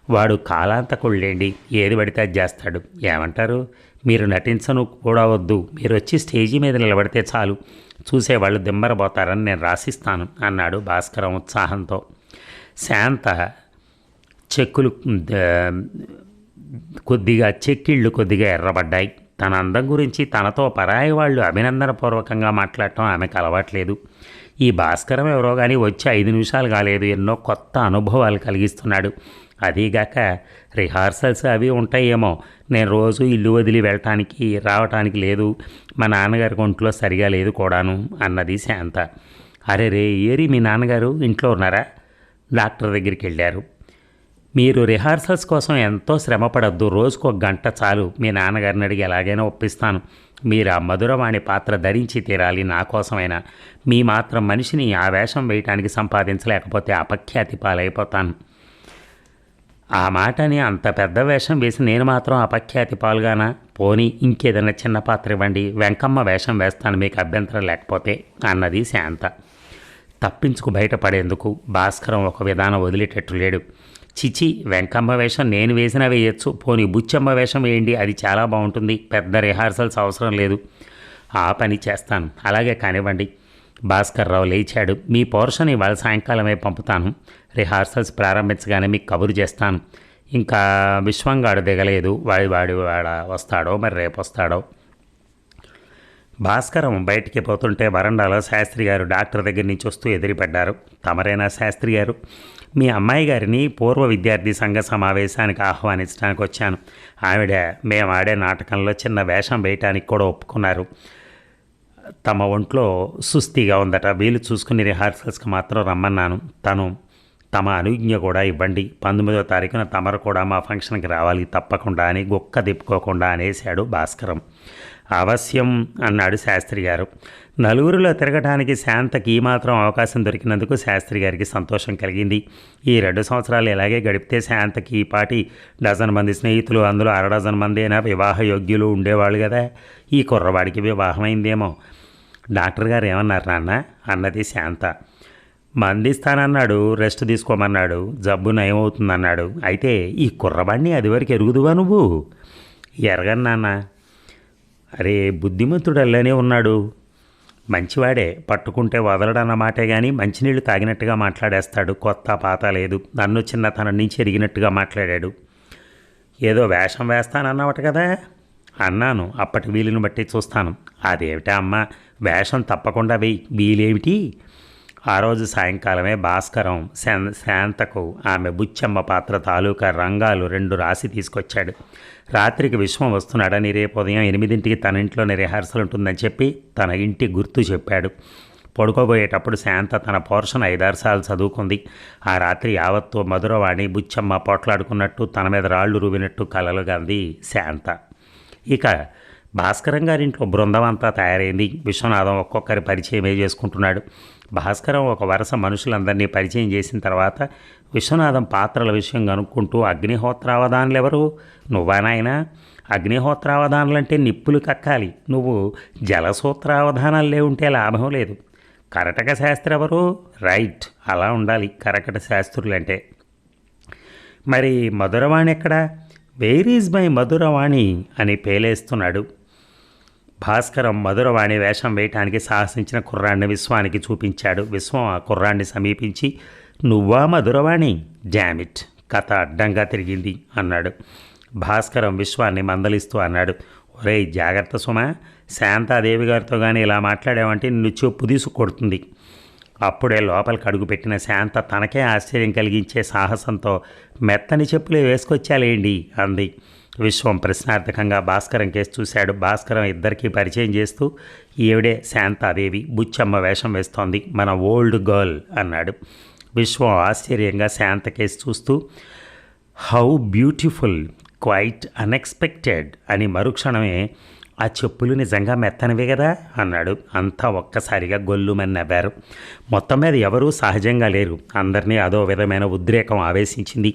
వాడు కాలాంతకుళ్ళేండి, ఏది పడితే అది చేస్తాడు. ఏమంటారు? మీరు నటించను కూడా వద్దు, మీరు వచ్చి స్టేజీ మీద నిలబడితే చాలు, చూసేవాళ్ళు దిమ్మరబోతారని నేను రాసిస్తాను అన్నాడు భాస్కరం ఉత్సాహంతో. శాంత చెక్కులు చెక్కిళ్ళు కొద్దిగా ఎర్రబడ్డాయి. తన అందం గురించి తనతో పరాయి వాళ్ళు అభినందనపూర్వకంగా మాట్లాడటం ఆమెకు అలవాట్లేదు. ఈ భాస్కరం ఎవరో కానీ వచ్చి 5 నిమిషాలు కాలేదు, ఎన్నో కొత్త అనుభవాలు కలిగిస్తున్నాడు. అదీగాక రిహార్సల్స్ అవి ఉంటాయేమో, నేను రోజు ఇల్లు వదిలి వెళ్ళటానికి రావటానికి లేదు, మా నాన్నగారికి ఒంట్లో సరిగా లేదు కూడాను అన్నది శాంత. అరే రే, ఏరి మీ నాన్నగారు ఇంట్లో ఉన్నారా? డాక్టర్ దగ్గరికి వెళ్ళారు. మీరు రిహార్సల్స్ కోసం ఎంతో శ్రమపడద్దు, రోజుకు 1 గంట చాలు, మీ నాన్నగారిని అడిగి ఎలాగైనా ఒప్పిస్తాను. మీరు ఆ మధురవాణి పాత్ర ధరించి తీరాలి, నా కోసమైనా. మీ మాత్రం మనిషిని ఆ వేషం వేయటానికి సంపాదించలేకపోతే అపఖ్యాతి పాలైపోతాను. ఆ మాటని అంత పెద్ద వేషం వేసి నేను మాత్రం అపఖ్యాతి పాలుగానా? పోనీ ఇంకేదైనా చిన్న పాత్ర ఇవ్వండి, వెంకమ్మ వేషం వేస్తాను మీకు అభ్యంతరం లేకపోతే అన్నది శాంత. తప్పించుకు బయటపడేందుకు భాస్కరం ఒక విధానం వదిలేటట్టు లేడు. చిచి, వెంకమ్మ వేషం నేను వేసినా వేయచ్చు, పోనీ బుచ్చమ్మ వేషం వేయండి, అది చాలా బాగుంటుంది, పెద్ద రిహార్సల్స్ అవసరం లేదు. ఆ పని చేస్తాను, అలాగే కానివ్వండి. భాస్కర్రావు లేచాడు. మీ పోర్షన్ ఇవాళ సాయంకాలమే పంపుతాను, రిహార్సల్స్ ప్రారంభించగానే మీకు కబురు చేస్తాను. ఇంకా విశ్వంగాడు దిగలేదు, వాడు వస్తాడో మరి రేపు వస్తాడో. భాస్కరం బయటికి పోతుంటే వరండాలో శాస్త్రి గారు డాక్టర్ దగ్గర నుంచి వస్తూ ఎదిరిపడ్డారు. తమరేనా శాస్త్రి గారు? మీ అమ్మాయి గారిని పూర్వ విద్యార్థి సంఘ సమావేశానికి ఆహ్వానించడానికి వచ్చాను. ఆవిడ మేము ఆడే నాటకంలో చిన్న వేషం వేయటానికి కూడా ఒప్పుకున్నారు. తమ ఒంట్లో సుస్థిగా ఉందట, వీలు చూసుకుని రిహార్సల్స్కి మాత్రం రమ్మన్నాను. తమ అనుజ్ఞ కూడా ఇవ్వండి. 19వ తారీఖున తమరు కూడా మా ఫంక్షన్కి రావాలి తప్పకుండా అని గొక్క తిప్పుకోకుండా అనేశాడు భాస్కరం. అవశ్యం అన్నాడు శాస్త్రి గారు. నలుగురిలో తిరగటానికి శాంతకి మాత్రం అవకాశం దొరికినందుకు శాస్త్రి గారికి సంతోషం కలిగింది. ఈ 2 సంవత్సరాలు ఇలాగే గడిపితే శాంతకి ఈ పాటి 12 మంది స్నేహితులు, అందులో 60 మందేనా వివాహ యోగ్యులు ఉండేవాళ్ళు కదా. ఈ కుర్రవాడికి వివాహమైందేమో. డాక్టర్ గారు ఏమన్నారు నాన్న అన్నది శాంత. మందిస్తానన్నాడు, రెస్ట్ తీసుకోమన్నాడు, జబ్బు నయమవుతుందన్నాడు. అయితే ఈ కుర్రవాడిని అదివరకు ఎరుగుదువా నువ్వు? ఎరగను నాన్న. అరే, బుద్ధిమంతుడు అల్లనే ఉన్నాడు, మంచివాడే, పట్టుకుంటే వదలడన్నమాటే కానీ మంచినీళ్ళు తాగినట్టుగా మాట్లాడేస్తాడు, కొత్త పాత లేదు. నన్ను చిన్నతనం నుంచి ఎరిగినట్టుగా మాట్లాడాడు. ఏదో వేషం వేస్తానన్నావట కదా? అన్నాను. అప్పటి వీలుని బట్టి చూస్తాను. అదేమిటా అమ్మ, వేషం తప్పకుండా వెయ్యి, వీలేమిటి? ఆ రోజు సాయంకాలమే భాస్కరం శాంతకు ఆమె బుచ్చమ్మ పాత్ర తాలూకా రంగాలు 2 రాసి తీసుకొచ్చాడు. రాత్రికి విశ్వం వస్తున్నాడని, రేపు ఉదయం 8ంటికి తన ఇంట్లోనే రిహార్సల్ ఉంటుందని చెప్పి తన ఇంటి గుర్తు చెప్పాడు. పడుకోబోయేటప్పుడు శాంత తన పోర్షన్ 5-6 సార్లు చదువుకుంది. ఆ రాత్రి యావత్తు మధురవాణి బుచ్చమ్మ పోట్లాడుకున్నట్టు, తన మీద రాళ్లు రువినట్టు కలలుగాంది శాంత. ఇక భాస్కరం గారింట్లో బృందం అంతా తయారైంది. విశ్వనాథం ఒక్కొక్కరి పరిచయమే చేసుకుంటున్నాడు. భాస్కరం ఒక వరుస మనుషులందరినీ పరిచయం చేసిన తర్వాత విశ్వనాథం పాత్రల విషయం కనుక్కుంటూ, అగ్నిహోత్రావధానులు ఎవరు? నువ్వా నాయనా? అగ్నిహోత్రావధానులంటే నిప్పులు కక్కాలి, నువ్వు జలసూత్రావధానాలే ఉంటే లాభం లేదు. కరటక శాస్త్రి ఎవరు? రైట్, అలా ఉండాలి కరకట శాస్త్రులంటే. మరి మధురవాణి ఎక్కడా? వేర్ ఈజ్ మై మధురవాణి అని పేలేస్తున్నాడు. భాస్కరం మధురవాణి వేషం వేయటానికి సాహసించిన కుర్రాడిని విశ్వానికి చూపించాడు. విశ్వం ఆ కుర్రాడిని సమీపించి, నువ్వా మధురవాణి? డామిట్, కథ అడ్డంగా తిరిగింది అన్నాడు. భాస్కరం విశ్వాన్ని మందలిస్తూ అన్నాడు, ఒరేయ్ జాగ్రత్త సుమా, శాంతాదేవి గారితో కానీ ఇలా మాట్లాడావంటే నిన్ను చెప్పు తీసుకొడుతుంది. అప్పుడే లోపలికి అడుగుపెట్టిన శాంత తనకే ఆశ్చర్యం కలిగించే సాహసంతో, మెత్తని చెప్పులే వేసుకొచ్చాలేండి అంది. విశ్వం ప్రశ్నార్థకంగా భాస్కరం కేసు చూశాడు. భాస్కరం ఇద్దరికీ పరిచయం చేస్తూ, ఈవిడే శాంతాదేవి, బుచ్చమ్మ వేషం వేస్తోంది, మన ఓల్డ్ గర్ల్ అన్నాడు. విశ్వం ఆశ్చర్యంగా శాంత కేసు చూస్తూ, హౌ బ్యూటిఫుల్, క్వైట్ అన్ఎక్స్పెక్టెడ్ అని మరుక్షణమే ఆ చెప్పులు నిజంగా మెత్తనివే కదా అన్నాడు. అంతా ఒక్కసారిగా గొల్లుమని నవ్వారు. మొత్తం మీద ఎవరూ సహజంగా లేరు. అందరినీ అదో విధమైన ఉద్రేకం ఆవేశించింది.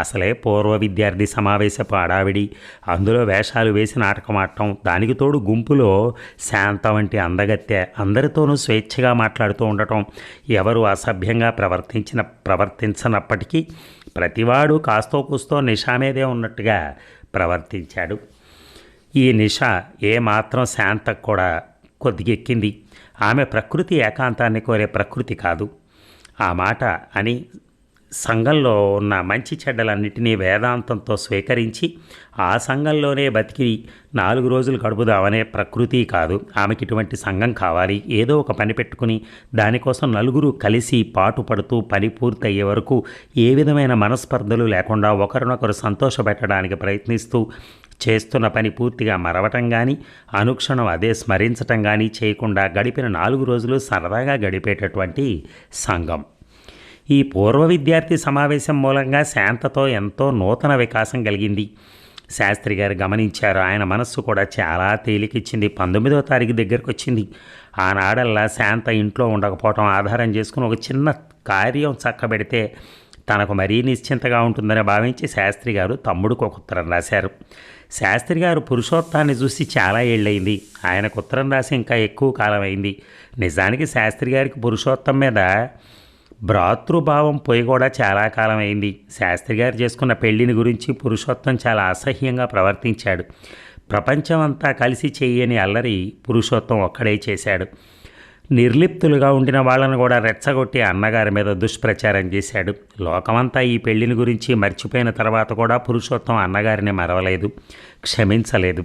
అసలే పూర్వ విద్యార్థి సమావేశపు అడావిడి, అందులో వేషాలు వేసి నాటకం ఆడటం, దానికి తోడు గుంపులో శాంత వంటి అందగత్తె అందరితోనూ స్వేచ్ఛగా మాట్లాడుతూ ఉండటం, ఎవరు అసభ్యంగా ప్రవర్తించనప్పటికీ ప్రతివాడు కాస్తో కూస్తో నిషా మీదే ఉన్నట్టుగా ప్రవర్తించాడు. ఈ నిష ఏమాత్రం శాంతకు కూడా కొద్దిగెక్కింది. ఆమె ప్రకృతి ఏకాంతాన్ని కోరే ప్రకృతి కాదు. ఆ మాట అని సంఘంలో ఉన్న మంచి చెడ్డలన్నిటినీ వేదాంతంతో స్వీకరించి ఆ సంఘంలోనే బతికి 4 రోజులు గడుపుదామనే ప్రకృతి కాదు. ఆమెకి ఇటువంటి సంఘం కావాలి. ఏదో ఒక పని పెట్టుకుని దానికోసం నలుగురు కలిసి పాటుపడుతూ పని పూర్తయ్యే వరకు ఏ విధమైన మనస్పర్ధలు లేకుండా ఒకరినొకరు సంతోషపెట్టడానికి ప్రయత్నిస్తూ చేస్తున్న పని పూర్తిగా మరవటం కానీ అనుక్షణం అదే స్మరించటం కానీ చేయకుండా గడిపిన 4 రోజులు సరదాగా గడిపేటటువంటి సంఘం. ఈ పూర్వ విద్యార్థి సమావేశం మూలంగా శాంతతో ఎంతో నూతన వికాసం కలిగింది. శాస్త్రి గారు గమనించారు. ఆయన మనస్సు కూడా చాలా తేలికిచ్చింది. 19వ తారీఖు దగ్గరకు వచ్చింది. ఆనాడల్లా శాంత ఇంట్లో ఉండకపోవటం ఆధారం చేసుకుని ఒక చిన్న కార్యం చక్కబెడితే తనకు మరీ నిశ్చింతగా ఉంటుందని భావించి శాస్త్రి గారు తమ్ముడికి ఒక ఉత్తరం రాశారు. శాస్త్రి గారు పురుషోత్తాన్ని చూసి చాలా ఏళ్ళయింది. ఆయనకు ఉత్తరం రాసి ఇంకా ఎక్కువ కాలం అయింది. నిజానికి శాస్త్రి గారికి పురుషోత్తం మీద భ్రాతృభావం పోయి కూడా చాలా కాలం అయింది. శాస్త్రి గారు చేసుకున్న పెళ్లిని గురించి పురుషోత్తం చాలా అసహ్యంగా ప్రవర్తించాడు. ప్రపంచం అంతా కలిసి చేయని అల్లరి పురుషోత్తం ఒక్కడే చేశాడు. నిర్లిప్తులుగా ఉండిన వాళ్ళను కూడా రెచ్చగొట్టి అన్నగారి మీద దుష్ప్రచారం చేశాడు. లోకమంతా ఈ పెళ్లిని గురించి మర్చిపోయిన తర్వాత కూడా పురుషోత్తం అన్నగారిని మరవలేదు, క్షమించలేదు.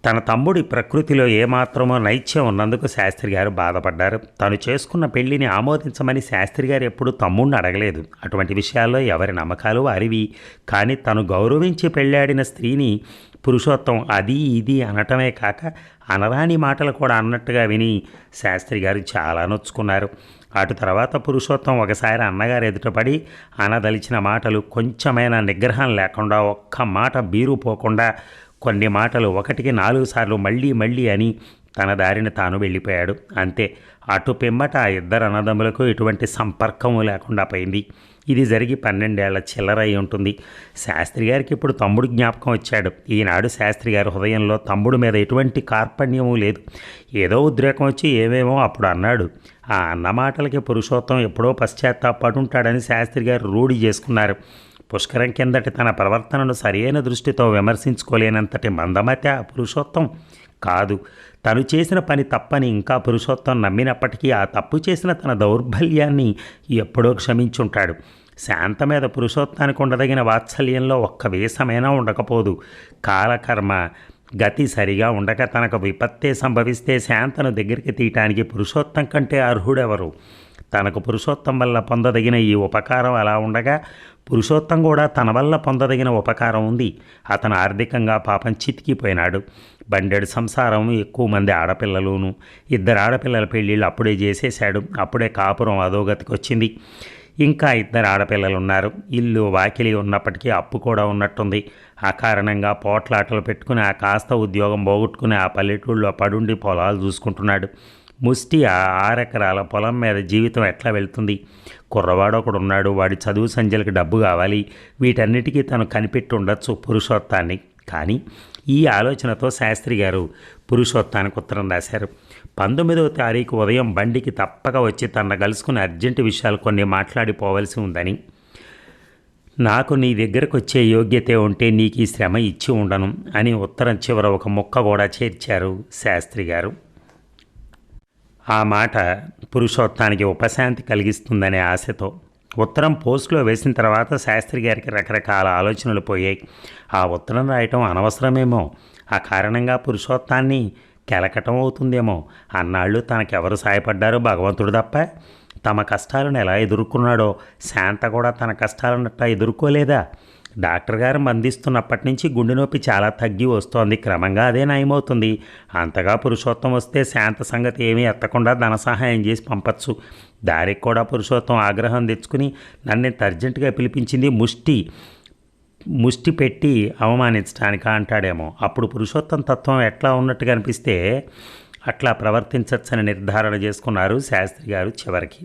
తన తమ్ముడి ప్రకృతిలో ఏమాత్రమో నైత్యం ఉన్నందుకు శాస్త్రి గారు బాధపడ్డారు. తను చేసుకున్న పెళ్లిని ఆమోదించమని శాస్త్రి గారు ఎప్పుడూ తమ్ముడిని అడగలేదు. అటువంటి విషయాల్లో ఎవరి నమ్మకాలు వారివి. కానీ తను గౌరవించి పెళ్ళాడిన స్త్రీని పురుషోత్తం అది ఇది అనటమే కాక అనరాని మాటలు కూడా అన్నట్టుగా విని శాస్త్రి గారు చాలా నొచ్చుకున్నారు. అటు తర్వాత పురుషోత్తం ఒకసారి అన్నగారు ఎదుటపడి అనదలిచిన మాటలు కొంచెమైనా నిగ్రహం లేకుండా ఒక్క మాట బీరు పోకుండా కొన్ని మాటలు 1కి 4 సార్లు మళ్ళీ మళ్ళీ అని తన దారిని తాను వెళ్ళిపోయాడు. అంతే. అటు పిమ్మట ఆ ఇద్దరు అన్నదమ్ములకు ఎటువంటి సంపర్కము లేకుండా పోయింది. ఇది జరిగి 12 ఏళ్ల చిల్లర అయి ఉంటుంది. శాస్త్రి గారికి ఇప్పుడు తమ్ముడు జ్ఞాపకం వచ్చాడు. ఈనాడు శాస్త్రి గారి హృదయంలో తమ్ముడు మీద ఎటువంటి కార్పణ్యము లేదు. ఏదో ఉద్రేకం వచ్చి ఏమేమో అప్పుడు అన్నాడు. ఆ అన్న మాటలకి పురుషోత్తం ఎప్పుడో పశ్చాత్తాపడుంటాడని శాస్త్రి గారు రూఢి చేసుకున్నారు. పుష్కరం కిందటి తన ప్రవర్తనను సరైన దృష్టితో విమర్శించుకోలేనంతటి మందమతి ఆ పురుషోత్తం కాదు. తను చేసిన పని తప్పని ఇంకా పురుషోత్తం నమ్మినప్పటికీ ఆ తప్పు చేసిన తన దౌర్బల్యాన్ని ఎప్పుడో క్షమించుంటాడు. శాంత మీద పురుషోత్తానికి ఉండదగిన వాత్సల్యంలో ఒక్క వేసమైనా ఉండకపోదు. కాలకర్మ గతి సరిగా ఉండక తనకు విపత్తే సంభవిస్తే శాంతను దగ్గరికి తీయటానికి పురుషోత్తం కంటే అర్హుడెవరు? తనకు పురుషోత్తం వల్ల పొందదగిన ఈ ఉపకారం అలా ఉండగా పురుషోత్తం కూడా తన వల్ల పొందదగిన ఉపకారం ఉంది. అతను ఆర్థికంగా పాపం చితికిపోయినాడు. బండెడు సంసారం, ఎక్కువ మంది ఆడపిల్లలును. 2 ఆడపిల్లల పెళ్ళిళ్ళు అప్పుడే చేసేశాడు. అప్పుడే కాపురం అధోగతికి వచ్చింది. ఇంకా 2 ఆడపిల్లలు ఉన్నారు. ఇల్లు వాకిలి ఉన్నప్పటికీ అప్పు కూడా ఉన్నట్టుంది. ఆ కారణంగా పోట్లాటలు పెట్టుకుని ఆ కాస్త ఉద్యోగం పోగొట్టుకుని ఆ పల్లెటూళ్ళలో పడుండి పొలాలు చూసుకుంటున్నాడు. ముష్టి 6 ఎకరాల పొలం మీద జీవితం ఎట్లా వెళ్తుంది? కుర్రవాడు ఒకడు ఉన్నాడు. వాడి చదువు సంధ్యలకు డబ్బు కావాలి. వీటన్నిటికీ తను కనిపెట్టి ఉండొచ్చు పురుషోత్తాన్ని. కానీ ఈ ఆలోచనతో శాస్త్రి గారు పురుషోత్తానికి ఉత్తరం రాశారు. 19వ తారీఖు ఉదయం బండికి తప్పక వచ్చి తన కలుసుకుని అర్జెంటు విషయాలు కొన్ని మాట్లాడిపోవలసి ఉందని, నాకు నీ దగ్గరకు వచ్చే యోగ్యత ఉంటే నీకు ఈ శ్రమ ఇచ్చి ఉండను అని ఉత్తరం చివర ఒక ముక్క కూడా చేర్చారు శాస్త్రి గారు. ఆ మాట పురుషోత్తానికి ఉపశాంతి కలిగిస్తుందనే ఆశతో ఉత్తరం పోస్టులో వేసిన తర్వాత శాస్త్రి గారికి రకరకాల ఆలోచనలు పోయాయి. ఆ ఉత్తరం రాయటం అనవసరమేమో, ఆ కారణంగా పురుషోత్తాన్ని కెలకటం అవుతుందేమో. అన్నాళ్ళు తనకెవరు సాయపడ్డారో భగవంతుడు తప్ప. తమ కష్టాలను ఎలా ఎదుర్కొన్నాడో శాంత కూడా తన కష్టాలన్నట్టు ఎదుర్కోలేదా? డాక్టర్ గారు మందిస్తున్నప్పటి నుంచి గుండె నొప్పి చాలా తగ్గి వస్తోంది. క్రమంగా అదే నయమవుతుంది. అంతగా పురుషోత్తం వస్తే శాంత సంగతి ఏమీ ఎత్తకుండా ధన సహాయం చేసి పంపచ్చు. దారికి కూడా పురుషోత్తం ఆగ్రహం తెచ్చుకుని నన్ను అర్జెంటుగా పిలిపించింది. ముష్టి ముష్టి పెట్టి అవమానించడానికి అంటాడేమో. అప్పుడు పురుషోత్తం తత్వం ఎట్లా ఉన్నట్టుగా అనిపిస్తే అట్లా ప్రవర్తించవచ్చని నిర్ధారణ చేసుకున్నారు శాస్త్రి గారు చివరికి.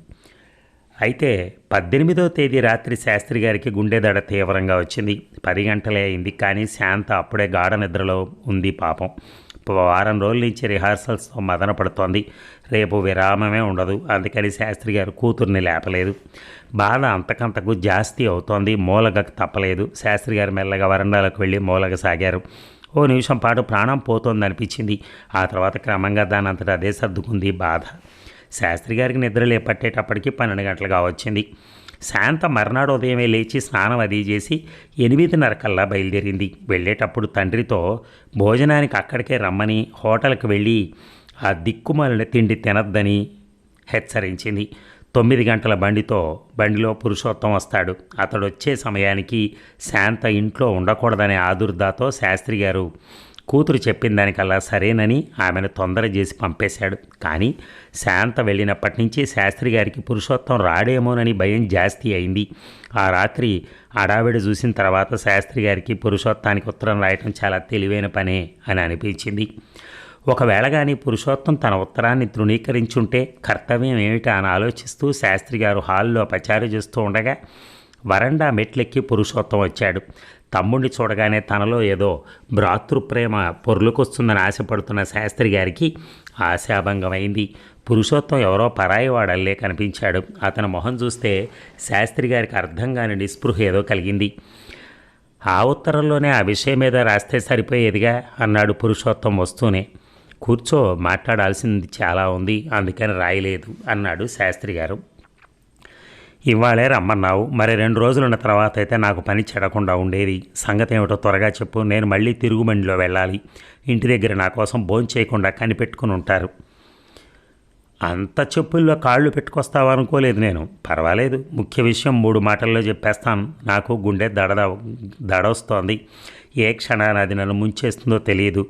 అయితే 18వ తేదీ రాత్రి శాస్త్రి గారికి గుండె దడ తీవ్రంగా వచ్చింది. 10 గంటలే అయింది, కానీ శాంత అప్పుడే గాఢ నిద్రలో ఉంది పాపం. వారం రోజుల నుంచి రిహార్సల్స్తో మదన పడుతోంది. రేపు విరామమే ఉండదు, అందుకని శాస్త్రి గారు కూతుర్ని లేపలేదు. బాధ అంతకంతకు జాస్తి అవుతోంది. మూలగకు తప్పలేదు. శాస్త్రి గారు మెల్లగా వరండాలకు వెళ్ళి మూలగ సాగారు. ఓ నిమిషం పాటు ప్రాణం పోతోంది అనిపించింది. ఆ తర్వాత క్రమంగా దాని అంతటా అదే సర్దుకుంది బాధ. శాస్త్రి గారికి నిద్రలే పట్టేటప్పటికి 12 గంటలుగా వచ్చింది. శాంత మర్నాడు ఉదయమే లేచి స్నానం అది చేసి 8:30 కల్లా బయలుదేరింది. వెళ్ళేటప్పుడు తండ్రితో భోజనానికి అక్కడికే రమ్మని, హోటల్కి వెళ్ళి ఆ దిక్కుమాలిన తిండి తినద్దని హెచ్చరించింది. 9 గంటల బండిలో పురుషోత్తం వస్తాడు. అతడు వచ్చే సమయానికి శాంత ఇంట్లో ఉండకూడదనే ఆదుర్దాతో శాస్త్రి గారు కూతురు చెప్పిన దానికల్లా సరేనని ఆమెను తొందర చేసి పంపేశాడు. కానీ శాంత వెళ్ళినప్పటి నుంచి శాస్త్రి గారికి పురుషోత్తం రాడేమోనని భయం జాస్తి అయింది. ఆ రాత్రి అడావిడి చూసిన తర్వాత శాస్త్రి గారికి పురుషోత్తానికి ఉత్తరం రాయటం చాలా తెలివైన పనే అని అనిపించింది. ఒకవేళ కానీ పురుషోత్తం తన ఉత్తరాన్ని తృణీకరించుంటే కర్తవ్యం ఏమిటా అని ఆలోచిస్తూ శాస్త్రి గారు హాల్లో పచారు చేస్తూ ఉండగా వరండా మెట్లెక్కి పురుషోత్తం వచ్చాడు. తమ్ముడిని చూడగానే తనలో ఏదో భ్రాతృప్రేమ పొర్లుకొస్తుందని ఆశపడుతున్న శాస్త్రి గారికి ఆశాభంగమైంది. పురుషోత్తం ఎవరో పరాయి వాడల్లే కనిపించాడు. అతని మొహం చూస్తే శాస్త్రి గారికి అర్థం కాని నిస్పృహ ఏదో కలిగింది. ఆ ఉత్తరంలోనే ఆ విషయం మీద రాస్తే సరిపోయేదిగా అన్నాడు పురుషోత్తం వస్తూనే. కూర్చో, మాట్లాడాల్సింది చాలా ఉంది, అందుకని రాయలేదు అన్నాడు శాస్త్రి గారు. ఇవాళే రమ్మన్నావు, మరి 2 రోజులున్న తర్వాత అయితే నాకు పని చెడకుండా ఉండేది. సంగతి ఏమిటో త్వరగా చెప్పు. నేను మళ్ళీ తిరుగుబండిలో వెళ్ళాలి. ఇంటి దగ్గర నా కోసం భోంచేయకుండా కనిపెట్టుకుని ఉంటారు. అంత చెప్పుల్లో కాళ్ళు పెట్టుకొస్తావు అనుకోలేదు నేను. పర్వాలేదు, ముఖ్య విషయం 3 మాటల్లో చెప్పేస్తాను. నాకు గుండె దడొస్తోంది. ఏ క్షణాన అది నన్ను ముంచేస్తుందో తెలియదు.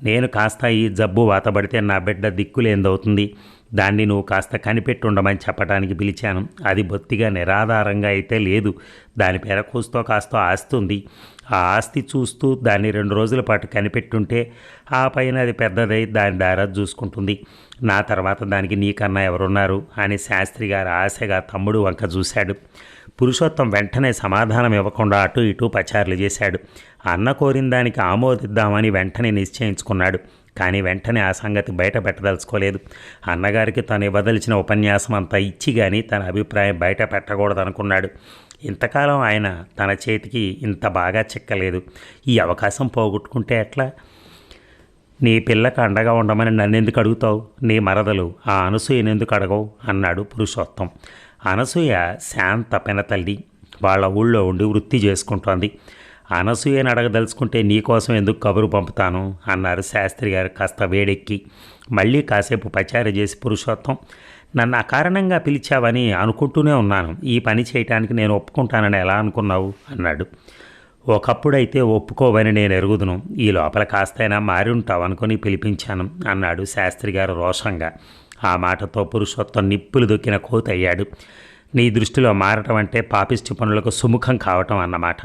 నేను కాస్త ఈ జబ్బు వాతబడితే నా బిడ్డ దిక్కులేందవుతుంది. దాన్ని నువ్వు కాస్త కనిపెట్టి ఉండమని చెప్పడానికి పిలిచాను. అది బొత్తిగా నిరాధారంగా అయితే లేదు. దాని పేర కూస్తో కాస్తో ఆస్తి ఉంది. ఆ ఆస్తి చూస్తూ దాన్ని 2 రోజుల పాటు కనిపెట్టుంటే ఆ పైన అది పెద్దదై దాని దారా చూసుకుంటుంది. నా తర్వాత దానికి నీకన్నా ఎవరున్నారు అని శాస్త్రి గారు ఆశగా తమ్ముడు వంక చూశాడు. పురుషోత్తం వెంటనే సమాధానం ఇవ్వకుండా అటు ఇటు పచారులు చేశాడు. అన్న కోరిన దానికి ఆమోదిద్దామని వెంటనే నిశ్చయించుకున్నాడు. కానీ వెంటనే ఆ సంగతి బయట పెట్టదలుచుకోలేదు. అన్నగారికి తను ఇవ్వదలిచిన ఉపన్యాసం అంతా ఇచ్చి కానీ తన అభిప్రాయం బయట పెట్టకూడదనుకున్నాడు. ఇంతకాలం ఆయన తన చేతికి ఇంత బాగా చిక్కలేదు. ఈ అవకాశం పోగొట్టుకుంటే ఎట్లా? నీ పిల్లకు అండగా ఉండమని నన్నెందుకు అడుగుతావు? నీ మరదలు ఆ అనసూయనెందుకు అడగవు అన్నాడు పురుషోత్తం. అనసూయ శాంత పెనతల్లి, వాళ్ళ ఊళ్ళో ఉండి వృత్తి చేసుకుంటోంది. అనసూయని అడగదలుచుకుంటే నీకోసం ఎందుకు కబురు పంపుతాను అన్నారు శాస్త్రి గారు కాస్త వేడెక్కి. మళ్ళీ కాసేపు పచారు చేసి పురుషోత్తం, నన్ను అకారణంగా పిలిచావని అనుకుంటూనే ఉన్నాను. ఈ పని చేయటానికి నేను ఒప్పుకుంటానని ఎలా అనుకున్నావు అన్నాడు. ఒకప్పుడైతే ఒప్పుకోవని నేను ఎరుగుదును. ఈ లోపల కాస్తైనా మారి ఉంటావు అనుకుని పిలిపించాను అన్నాడు శాస్త్రి గారు రోషంగా. ఆ మాటతో పురుషోత్తం నిప్పులు దొక్కిన కోతయ్యాడు. నీ దృష్టిలో మారటం అంటే పాపిష్టి పనులకు సుముఖం కావటం అన్నమాట.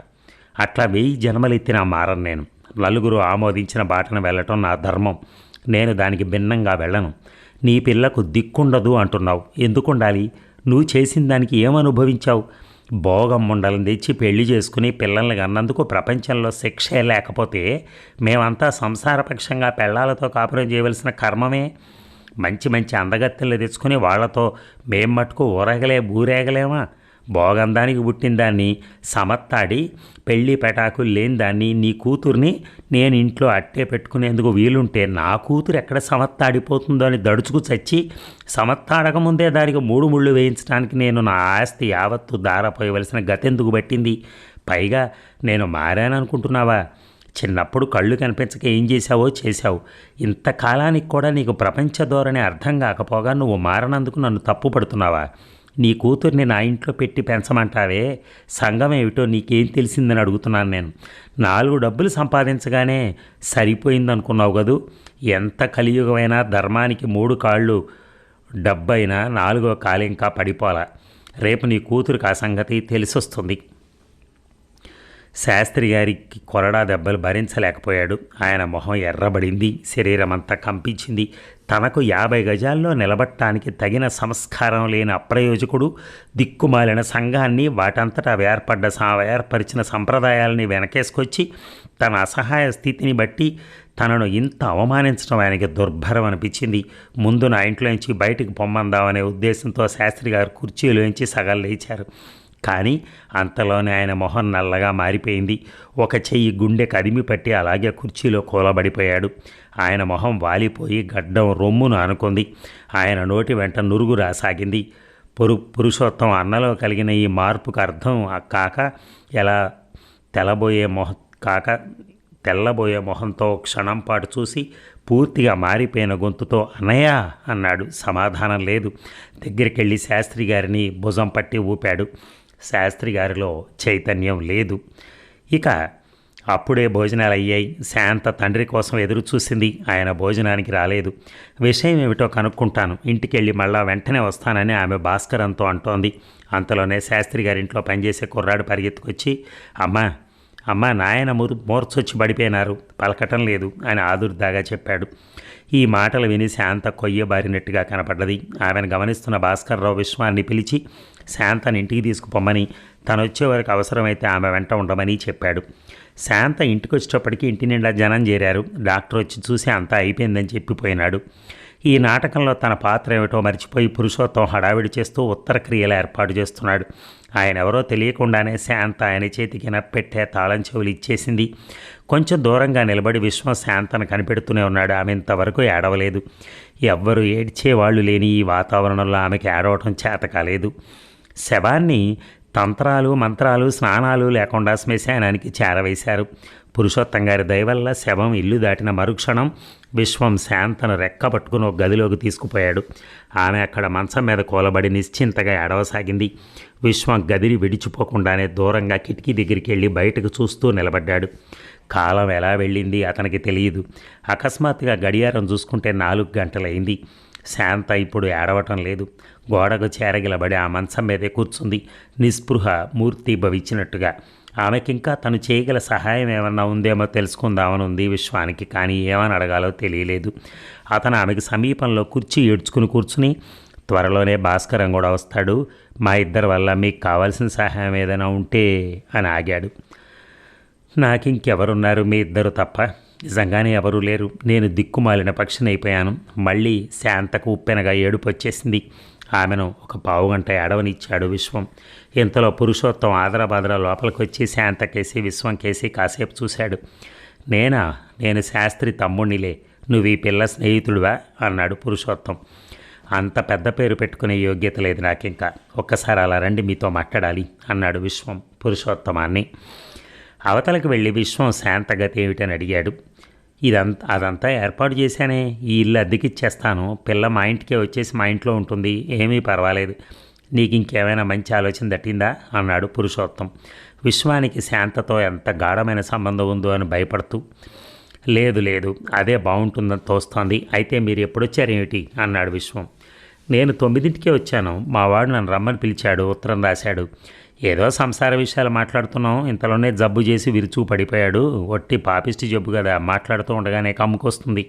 అట్లా 1000 జన్మలెత్తినా మారను నేను. నలుగురు ఆమోదించిన బాటను వెళ్ళటం నా ధర్మం. నేను దానికి భిన్నంగా వెళ్ళను. నీ పిల్లకు దిక్కుండదు అంటున్నావు. ఎందుకుండాలి? నువ్వు చేసిన దానికి ఏమనుభవించావు? భోగం ముండలను తెచ్చి పెళ్లి చేసుకుని పిల్లల్ని అన్నందుకు ప్రపంచంలో శిక్షే లేకపోతే మేమంతా సంసారపక్షంగా పెళ్ళాలతో కాపురం చేయవలసిన కర్మమే. మంచి మంచి అందగత్తెలు తెచ్చుకుని వాళ్లతో మేం మట్టుకు ఊరేగలేమా? భోగందానికి పుట్టిన దాన్ని సమత్తాడి పెళ్ళి పెటాకులు లేని దాన్ని నీ కూతుర్ని నేను ఇంట్లో అట్టే పెట్టుకునేందుకు వీలుంటే నా కూతురు ఎక్కడ సమత్తాడిపోతుందో అని దడుచుకు చచ్చి సమత్తాడకముందే దానికి 3 ముళ్ళు వేయించడానికి నేను నా ఆస్తి యావత్తు దారపోయవలసిన గతెందుకు పట్టింది? పైగా నేను మారాననుకుంటున్నావా? చిన్నప్పుడు కళ్ళు కనిపించక ఏం చేశావు. ఇంతకాలానికి కూడా నీకు ప్రపంచ ధోరణి అర్థం కాకపోగా నువ్వు మారనందుకు నన్ను తప్పు పడుతున్నావా? నీ కూతుర్ని నా ఇంట్లో పెట్టి పెంచమంటావే, సంఘం ఏమిటో నీకేం తెలిసిందని అడుగుతున్నాను నేను. 4 డబ్బులు సంపాదించగానే సరిపోయిందనుకున్నావు కదూ. ఎంత కలియుగమైనా ధర్మానికి 3 కాళ్ళు డబ్బైనా 4వ కాలు ఇంకా పడిపోలా. రేపు నీ కూతురికి ఆ సంగతి తెలిసొస్తుంది. శాస్త్రి గారికి కొరడా దెబ్బలు భరించలేకపోయాడు. ఆయన మొహం ఎర్రబడింది, శరీరం అంతా కంపించింది. తనకు 50 గజాల్లో నిలబడటానికి తగిన సంస్కారం లేని అప్రయోజకుడు దిక్కుమాలిన సంఘాన్ని, వాటంతటా ఏర్పరిచిన సంప్రదాయాలని వెనకేసుకొచ్చి తన అసహాయ స్థితిని బట్టి తనను ఇంత అవమానించడం ఆయనకి దుర్భరం అనిపించింది. ముందు నా ఇంట్లోంచి బయటికి పొమ్మందామనే ఉద్దేశంతో శాస్త్రి గారు కుర్చీలోంచి సగం లేచారు. కానీ అంతలోనే ఆయన మొహం నల్లగా మారిపోయింది. ఒక చెయ్యి గుండె కదిమి పట్టి అలాగే కుర్చీలో కూలబడిపోయాడు. ఆయన మొహం వాలిపోయి గడ్డం రొమ్మును అనుకుంది. ఆయన నోటి వెంట నురుగు రాసాగింది. పురుషోత్తం అన్నలో కలిగిన ఈ మార్పుకు అర్థం కాక ఎలా తెల్లబోయే మొహంతో క్షణం పాటు చూసి పూర్తిగా మారిపోయిన గొంతుతో అన్నయ్య అన్నాడు. సమాధానం లేదు. దగ్గరికెళ్ళి శాస్త్రి గారిని భుజం పట్టి ఊపాడు. శాస్త్రి గారిలో చైతన్యం లేదు. ఇక అప్పుడే భోజనాలు అయ్యాయి. శాంత తండ్రి కోసం ఎదురు చూసింది. ఆయన భోజనానికి రాలేదు. విషయం ఏమిటో కనుక్కుంటాను, ఇంటికెళ్ళి మళ్ళా వెంటనే వస్తానని ఆమె భాస్కరంతో అంటోంది. అంతలోనే శాస్త్రి గారింట్లో పనిచేసే కుర్రాడు పరిగెత్తుకొచ్చి అమ్మా నాయన మూర్చొచ్చి పడిపోయినారు, పలకటం లేదు అని ఆదుర్దాగా చెప్పాడు. ఈ మాటలు విని శాంత కొయ్యబారినట్టుగా కనపడ్డది. ఆమెను గమనిస్తున్న భాస్కర్రావు విశ్వాన్ని పిలిచి శాంతని ఇంటికి తీసుకుపోమ్మని, తను వచ్చే వరకు అవసరమైతే ఆమె వెంట ఉండమని చెప్పాడు. శాంత ఇంటికి వచ్చేటప్పటికి ఇంటి నిండా జనం చేరారు. డాక్టర్ వచ్చి చూసి అంతా అయిపోయిందని చెప్పిపోయినాడు. ఈ నాటకంలో తన పాత్ర ఏమిటో మర్చిపోయి పురుషోత్తం హడావిడి చేస్తూ ఉత్తర క్రియలు ఏర్పాటు చేస్తున్నాడు. ఆయన ఎవరో తెలియకుండానే శాంత ఆయన చేతికి నప్పెట్టే తాళం చెవులు ఇచ్చేసింది. కొంచెం దూరంగా నిలబడి విశ్వం శాంతను కనిపెడుతూనే ఉన్నాడు. ఆమె ఇంతవరకు ఏడవలేదు. ఎవ్వరూ ఏడ్చేవాళ్లు లేని ఈ వాతావరణంలో ఆమెకి ఏడవటం చేత కాలేదు. శవాన్ని తంత్రాలు మంత్రాలు స్నానాలు లేకుండా శ్మశానానికి చేరవేశారు. పురుషోత్తం గారి దయవల్ల శవం ఇల్లు దాటిన మరుక్షణం విశ్వం శాంతను రెక్కపట్టుకుని ఒక గదిలోకి తీసుకుపోయాడు. ఆమె అక్కడ మంచం మీద కూలబడి నిశ్చింతగా ఏడవసాగింది. విశ్వం గదిని విడిచిపోకుండానే దూరంగా కిటికీ దగ్గరికి వెళ్ళి బయటకు చూస్తూ నిలబడ్డాడు. కాలం ఎలా వెళ్ళింది అతనికి తెలియదు. అకస్మాత్తుగా గడియారం చూసుకుంటే 4 గంటలైంది. శాంత ఇప్పుడు ఏడవటం లేదు. గోడకు చేరగిలబడి ఆ మంచం మీదే కూర్చుంది, నిస్పృహ మూర్తి భవించినట్టుగా. ఆమెకింకా తను చేయగల సహాయం ఏమన్నా ఉందేమో తెలుసుకుందామని ఉంది విశ్వానికి. కానీ ఏమని అడగాలో తెలియలేదు. అతను ఆమెకు సమీపంలో కుర్చీ ఏడ్చుకుని కూర్చుని, త్వరలోనే భాస్కరం కూడా వస్తాడు, మా ఇద్దరి వల్ల మీకు కావాల్సిన సహాయం ఏదైనా ఉంటే అని ఆగాడు. నాకింకెవరున్నారు, మీ ఇద్దరు తప్ప? నిజంగానే ఎవరూ లేరు. నేను దిక్కుమాలిన పక్షినైపోయాను. మళ్ళీ శాంతకు ఉప్పెనగా ఏడుపు వచ్చేసింది. ఆమెను ఒక పావుగంట ఏడవనిచ్చాడు విశ్వం. ఇంతలో పురుషోత్తం ఆదరాబాదరా లోపలికి వచ్చి శాంతకేసి విశ్వం కేసి కాసేపు చూశాడు. నేను శాస్త్రి తమ్ముణ్ణిలే, నువ్వు ఈ పిల్ల స్నేహితుడివా అన్నాడు పురుషోత్తం. అంత పెద్ద పేరు పెట్టుకునే యోగ్యత లేదు నాకింకా. ఒక్కసారి అలా రండి, మీతో మాట్లాడాలి అన్నాడు విశ్వం పురుషోత్తమాన్ని. అవతలకు వెళ్ళి విశ్వం శాంతగతి ఏమిటని అడిగాడు. అదంతా ఏర్పాటు చేశానే, ఈ ఇల్లు అద్దెకిచ్చేస్తాను, పిల్ల మా ఇంటికే వచ్చేసి మా ఇంట్లో ఉంటుంది, ఏమీ పర్వాలేదు, నీకు ఇంకేమైనా మంచి ఆలోచన తట్టిందా అన్నాడు పురుషోత్తం. విశ్వానికి శాంతతో ఎంత గాఢమైన సంబంధం ఉందో అని భయపడుతూ, లేదు అదే బాగుంటుందని తోస్తోంది. అయితే మీరు ఎప్పుడొచ్చారేమిటి అన్నాడు విశ్వం. నేను 9ంటికే వచ్చాను. మా వాడు నన్ను రమ్మని పిలిచాడు, ఉత్తరం రాశాడు. ఏదో సంసార విషయాలు మాట్లాడుతున్నాం, ఇంతలోనే జబ్బు చేసి విరుచు పడిపోయాడు. ఒట్టి పాపిష్టి జబ్బు కదా, మాట్లాడుతూ ఉండగానే కమ్ముకొస్తుంది.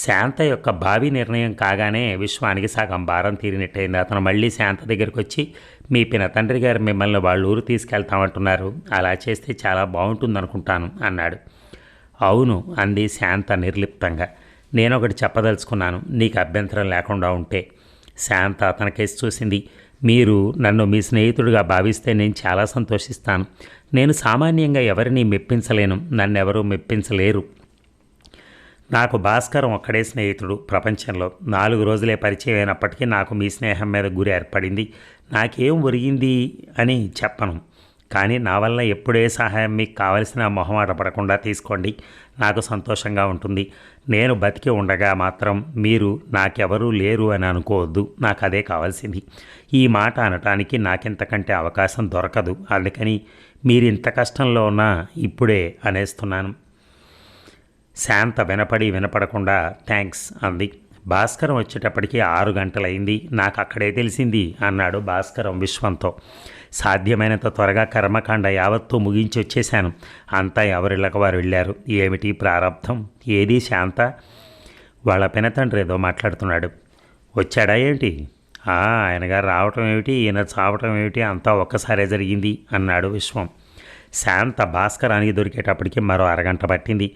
శాంత యొక్క భావి నిర్ణయం కాగానే విశ్వానికి సగం భారం తీరినట్టయింది. అతను మళ్ళీ శాంత దగ్గరికి వచ్చి, మీ తండ్రి గారు మిమ్మల్ని వాళ్ళ ఊరు తీసుకెళ్తామంటున్నారు, అలా చేస్తే చాలా బాగుంటుందనుకుంటాను అన్నాడు. అవును అంది శాంత నిర్లిప్తంగా. నేనొకటి చెప్పదలుచుకున్నాను, నీకు అభ్యంతరం లేకుండా ఉంటే. శాంత అతనికేసి చూసింది. మీరు నన్ను మీ స్నేహితుడిగా భావిస్తే నేను చాలా సంతోషిస్తాను. నేను సామాన్యంగా ఎవరిని మెప్పించలేను, నన్నెవరూ మెప్పించలేరు. నాకు భాస్కరం ఒక్కడే స్నేహితుడు ప్రపంచంలో. 4 రోజులే పరిచయం అయినప్పటికీ నాకు మీ స్నేహం మీద గురి ఏర్పడింది. నాకేం ఒరిగింది అని చెప్పను, కానీ నా వల్ల ఎప్పుడే సహాయం మీకు కావలసిన మొహమాట పడకుండా తీసుకోండి, నాకు సంతోషంగా ఉంటుంది. నేను బతికి ఉండగా మాత్రం మీరు నాకెవరూ లేరు అని అనుకోవద్దు, నాకు అదే కావాల్సింది. ఈ మాట అనటానికి నాకింతకంటే అవకాశం దొరకదు, అందుకని మీరు ఇంత కష్టంలో ఉన్నా ఇప్పుడే అనేస్తున్నాను. శాంత వినపడకుండా థ్యాంక్స్ అంది. భాస్కరం వచ్చేటప్పటికి 6 గంటలైంది. నాకు అక్కడే తెలిసింది అన్నాడు భాస్కరం విశ్వంతో. సాధ్యమైనంత త్వరగా కర్మకాండ యావత్తూ ముగించి వచ్చేశాను. అంతా ఎవరిళ్ళకి వారు వెళ్ళారు. ఏమిటి ప్రారంధం? ఏది శాంత? వాళ్ళ పినతండ్రి ఏదో మాట్లాడుతున్నాడు. వచ్చాడా ఏంటి? ఆయన గారు రావటం ఏమిటి, ఈయన చావటం ఏమిటి, అంతా ఒక్కసారే జరిగింది అన్నాడు విశ్వం. శాంత భాస్కరానికి దొరికేటప్పటికి మరో అరగంట పట్టింది.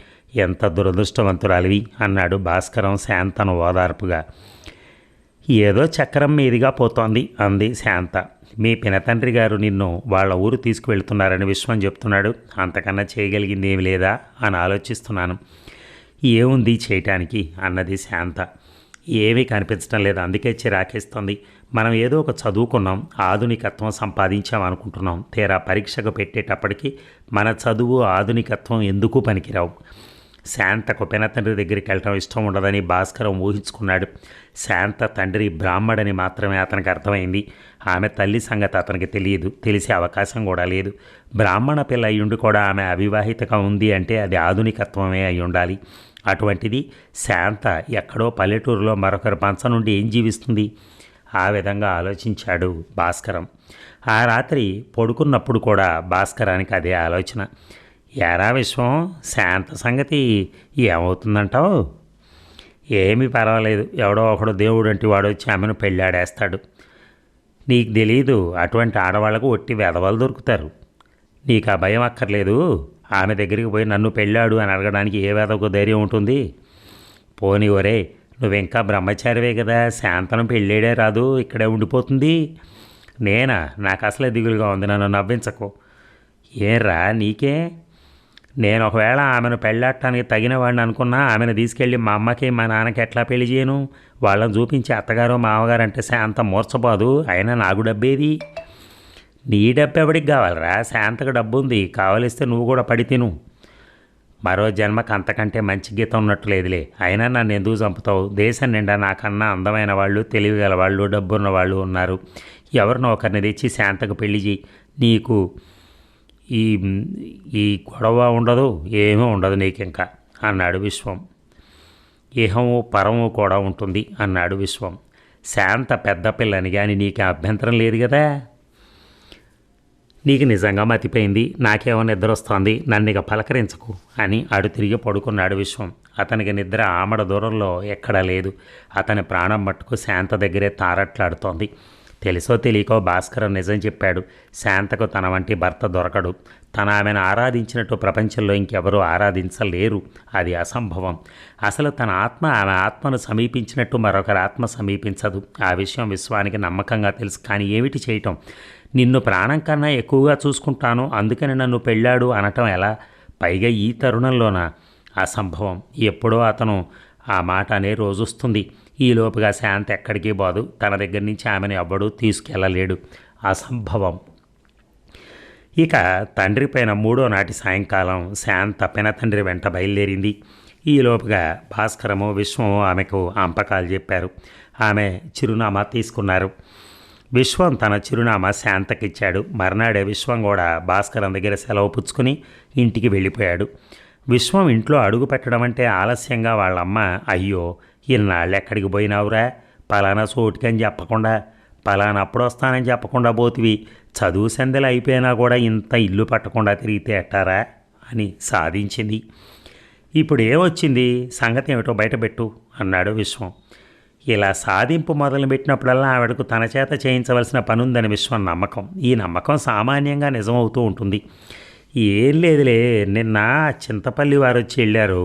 ఎంత దురదృష్టవంతురాలివి అన్నాడు భాస్కరం శాంతను ఓదార్పుగా. ఏదో చక్రం మీదిగా పోతోంది అంది శాంత. మీ పినతండ్రి గారు నిన్ను వాళ్ళ ఊరు తీసుకువెళ్తున్నారని విశ్వం చెప్తున్నాడు. అంతకన్నా చేయగలిగింది ఏమి లేదా అని ఆలోచిస్తున్నాను. ఏముంది చేయటానికి అన్నది శాంత. ఏమీ కనిపించడం లేదు, అందుకే చిరాకేస్తుంది. మనం ఏదో ఒక చదువుకున్నాం, ఆధునికత్వం సంపాదించాం అనుకుంటున్నాం. తీరా పరీక్షకు పెట్టేటప్పటికి మన చదువు ఆధునికత్వం ఎందుకు పనికిరావు. శాంతకు పినతండ్రి దగ్గరికి వెళ్ళటం ఇష్టం ఉండదని భాస్కరం ఊహించుకున్నాడు. శాంత తండ్రి బ్రాహ్మడని మాత్రమే అతనికి అర్థమైంది. ఆమె తల్లి సంగతి అతనికి తెలియదు, తెలిసే అవకాశం కూడా లేదు. బ్రాహ్మణ పిల్ల అయ్యుండి కూడా ఆమె అవివాహితగా ఉంది అంటే అది ఆధునికత్వమే అయి ఉండాలి. అటువంటిది శాంత ఎక్కడో పల్లెటూరులో మరొకరి పంచ నుండి ఏం జీవిస్తుంది? ఆ విధంగా ఆలోచించాడు భాస్కరం. ఆ రాత్రి పడుకున్నప్పుడు కూడా భాస్కరానికి అదే ఆలోచన. ఎరా విశ్వం, శాంత సంగతి ఏమవుతుందంటావు? ఏమీ పర్వాలేదు, ఎవడో ఒకడు దేవుడు అంటే వాడు వచ్చి ఆమెను పెళ్ళాడేస్తాడు. నీకు తెలీదు, అటువంటి ఆడవాళ్లకు ఒట్టి వెధవలు దొరుకుతారు. నీకు ఆ భయం అక్కర్లేదు. ఆమె దగ్గరికి పోయి నన్ను పెళ్ళాడు అని అడగడానికి ఏ వేదకు ధైర్యం ఉంటుంది? పోనీ ఒరే, నువ్వింకా బ్రహ్మచారివే కదా, శాంతను పెళ్ళేడే రాదు, ఇక్కడే ఉండిపోతుంది. నేనా? నాకు అసలే దిగులుగా ఉంది, నన్ను నవ్వించకు. ఏర్రా నీకే? నేను ఒకవేళ ఆమెను పెళ్ళాడటానికి తగిన వాడిని అనుకున్నా ఆమెను తీసుకెళ్ళి మా అమ్మకి మా నాన్నకి ఎట్లా పెళ్లి చేయను? వాళ్ళని చూపించి అత్తగారు మామగారు అంటే శాంత మూర్చపోదు. అయినా నాకు డబ్బేది? నీ డబ్బు ఎవడికి కావాలరా? శాంతకు డబ్బు ఉంది, కావలిస్తే నువ్వు కూడా పడి తిను. మరో జన్మకు అంతకంటే మంచి గీతం ఉన్నట్టు లేదులే. అయినా నన్ను ఎందుకు చంపుతావు? దేశం నిండా నాకన్నా అందమైన వాళ్ళు, తెలివిగల వాళ్ళు, డబ్బున్న వాళ్ళు ఉన్నారు. ఎవరినో ఒకరిని తెచ్చి శాంతకు పెళ్లి చేయి. నీకు ఈ ఈ గొడవ ఉండదు, ఏమీ ఉండదు నీకింకా అన్నాడు విశ్వం. ఇహము పరము కూడా ఉంటుంది అన్నాడు విశ్వం. శాంత పెద్ద పిల్లని కానీ నీకు అభ్యంతరం లేదు కదా? నీకు నిజంగా మతిపోయింది, నాకేమో నిద్ర వస్తోంది, నన్ను ఇక పలకరించకు అని అడు తిరిగి పడుకున్నాడు విశ్వం. అతనికి నిద్ర ఆమడ దూరంలో ఎక్కడా లేదు. అతని ప్రాణం మట్టుకు శాంత దగ్గరే తారట్లాడుతోంది. తెలుసో తెలియకో భాస్కరం నిజం చెప్పాడు. శాంతకు తన వంటి భర్త దొరకడు. తన ఆమెను ఆరాధించినట్టు ప్రపంచంలో ఇంకెవరూ ఆరాధించలేరు. అది అసంభవం. అసలు తన ఆత్మ ఆమె ఆత్మను సమీపించినట్టు మరొకరి ఆత్మ సమీపించదు. ఆ విషయం విశ్వానికి నమ్మకంగా తెలుసు. కానీ ఏమిటి చేయటం? నిన్ను ప్రాణం కన్నా ఎక్కువగా చూసుకుంటాను, అందుకని నన్ను పెళ్ళాడు అనటం ఎలా? పైగా ఈ తరుణంలోనా? అసంభవం. ఎప్పుడో అతను ఆ మాట అనే రోజొస్తుంది. ఈలోపుగా శాంత ఎక్కడికి పోదు. తన దగ్గర నుంచి ఆమెను ఎవ్వడూ తీసుకెళ్ళలేడు. అసంభవం. ఇక తండ్రి పైన 3వ నాటి సాయంకాలం శాంత పినతండ్రి వెంట బయలుదేరింది. ఈలోపుగా భాస్కరము విశ్వము ఆమెకు అంపకాలు చెప్పారు. ఆమె చిరునామా తీసుకున్నారు. విశ్వం తన చిరునామా శాంతకిచ్చాడు. మర్నాడే విశ్వం కూడా భాస్కరం దగ్గర సెలవు పుచ్చుకుని ఇంటికి వెళ్ళిపోయాడు. విశ్వం ఇంట్లో అడుగు పెట్టడం అంటే ఆలస్యంగా వాళ్ళమ్మ, అయ్యో ఇన్నాళ్ళు ఎక్కడికి పోయినావురా, పలానా చోటుకని చెప్పకుండా, పలానా అప్పుడు వస్తానని చెప్పకుండా పోతివి, చదువు సందెలు అయిపోయినా కూడా ఇంత ఇల్లు పట్టకుండా తిరిగితే ఎట్టారా అని సాధించింది. ఇప్పుడు ఏమొచ్చింది, సంగతి ఏమిటో బయటపెట్టు అన్నాడు విశ్వం. ఇలా సాధింపు మొదలుపెట్టినప్పుడల్లా ఆవిడకు తన చేత చేయించవలసిన పనుందని విశ్వం నమ్మకం. ఈ నమ్మకం సామాన్యంగా నిజమవుతూ ఉంటుంది. ఏం లేదులే, నిన్న చింతపల్లి వారు వచ్చి వెళ్ళారు.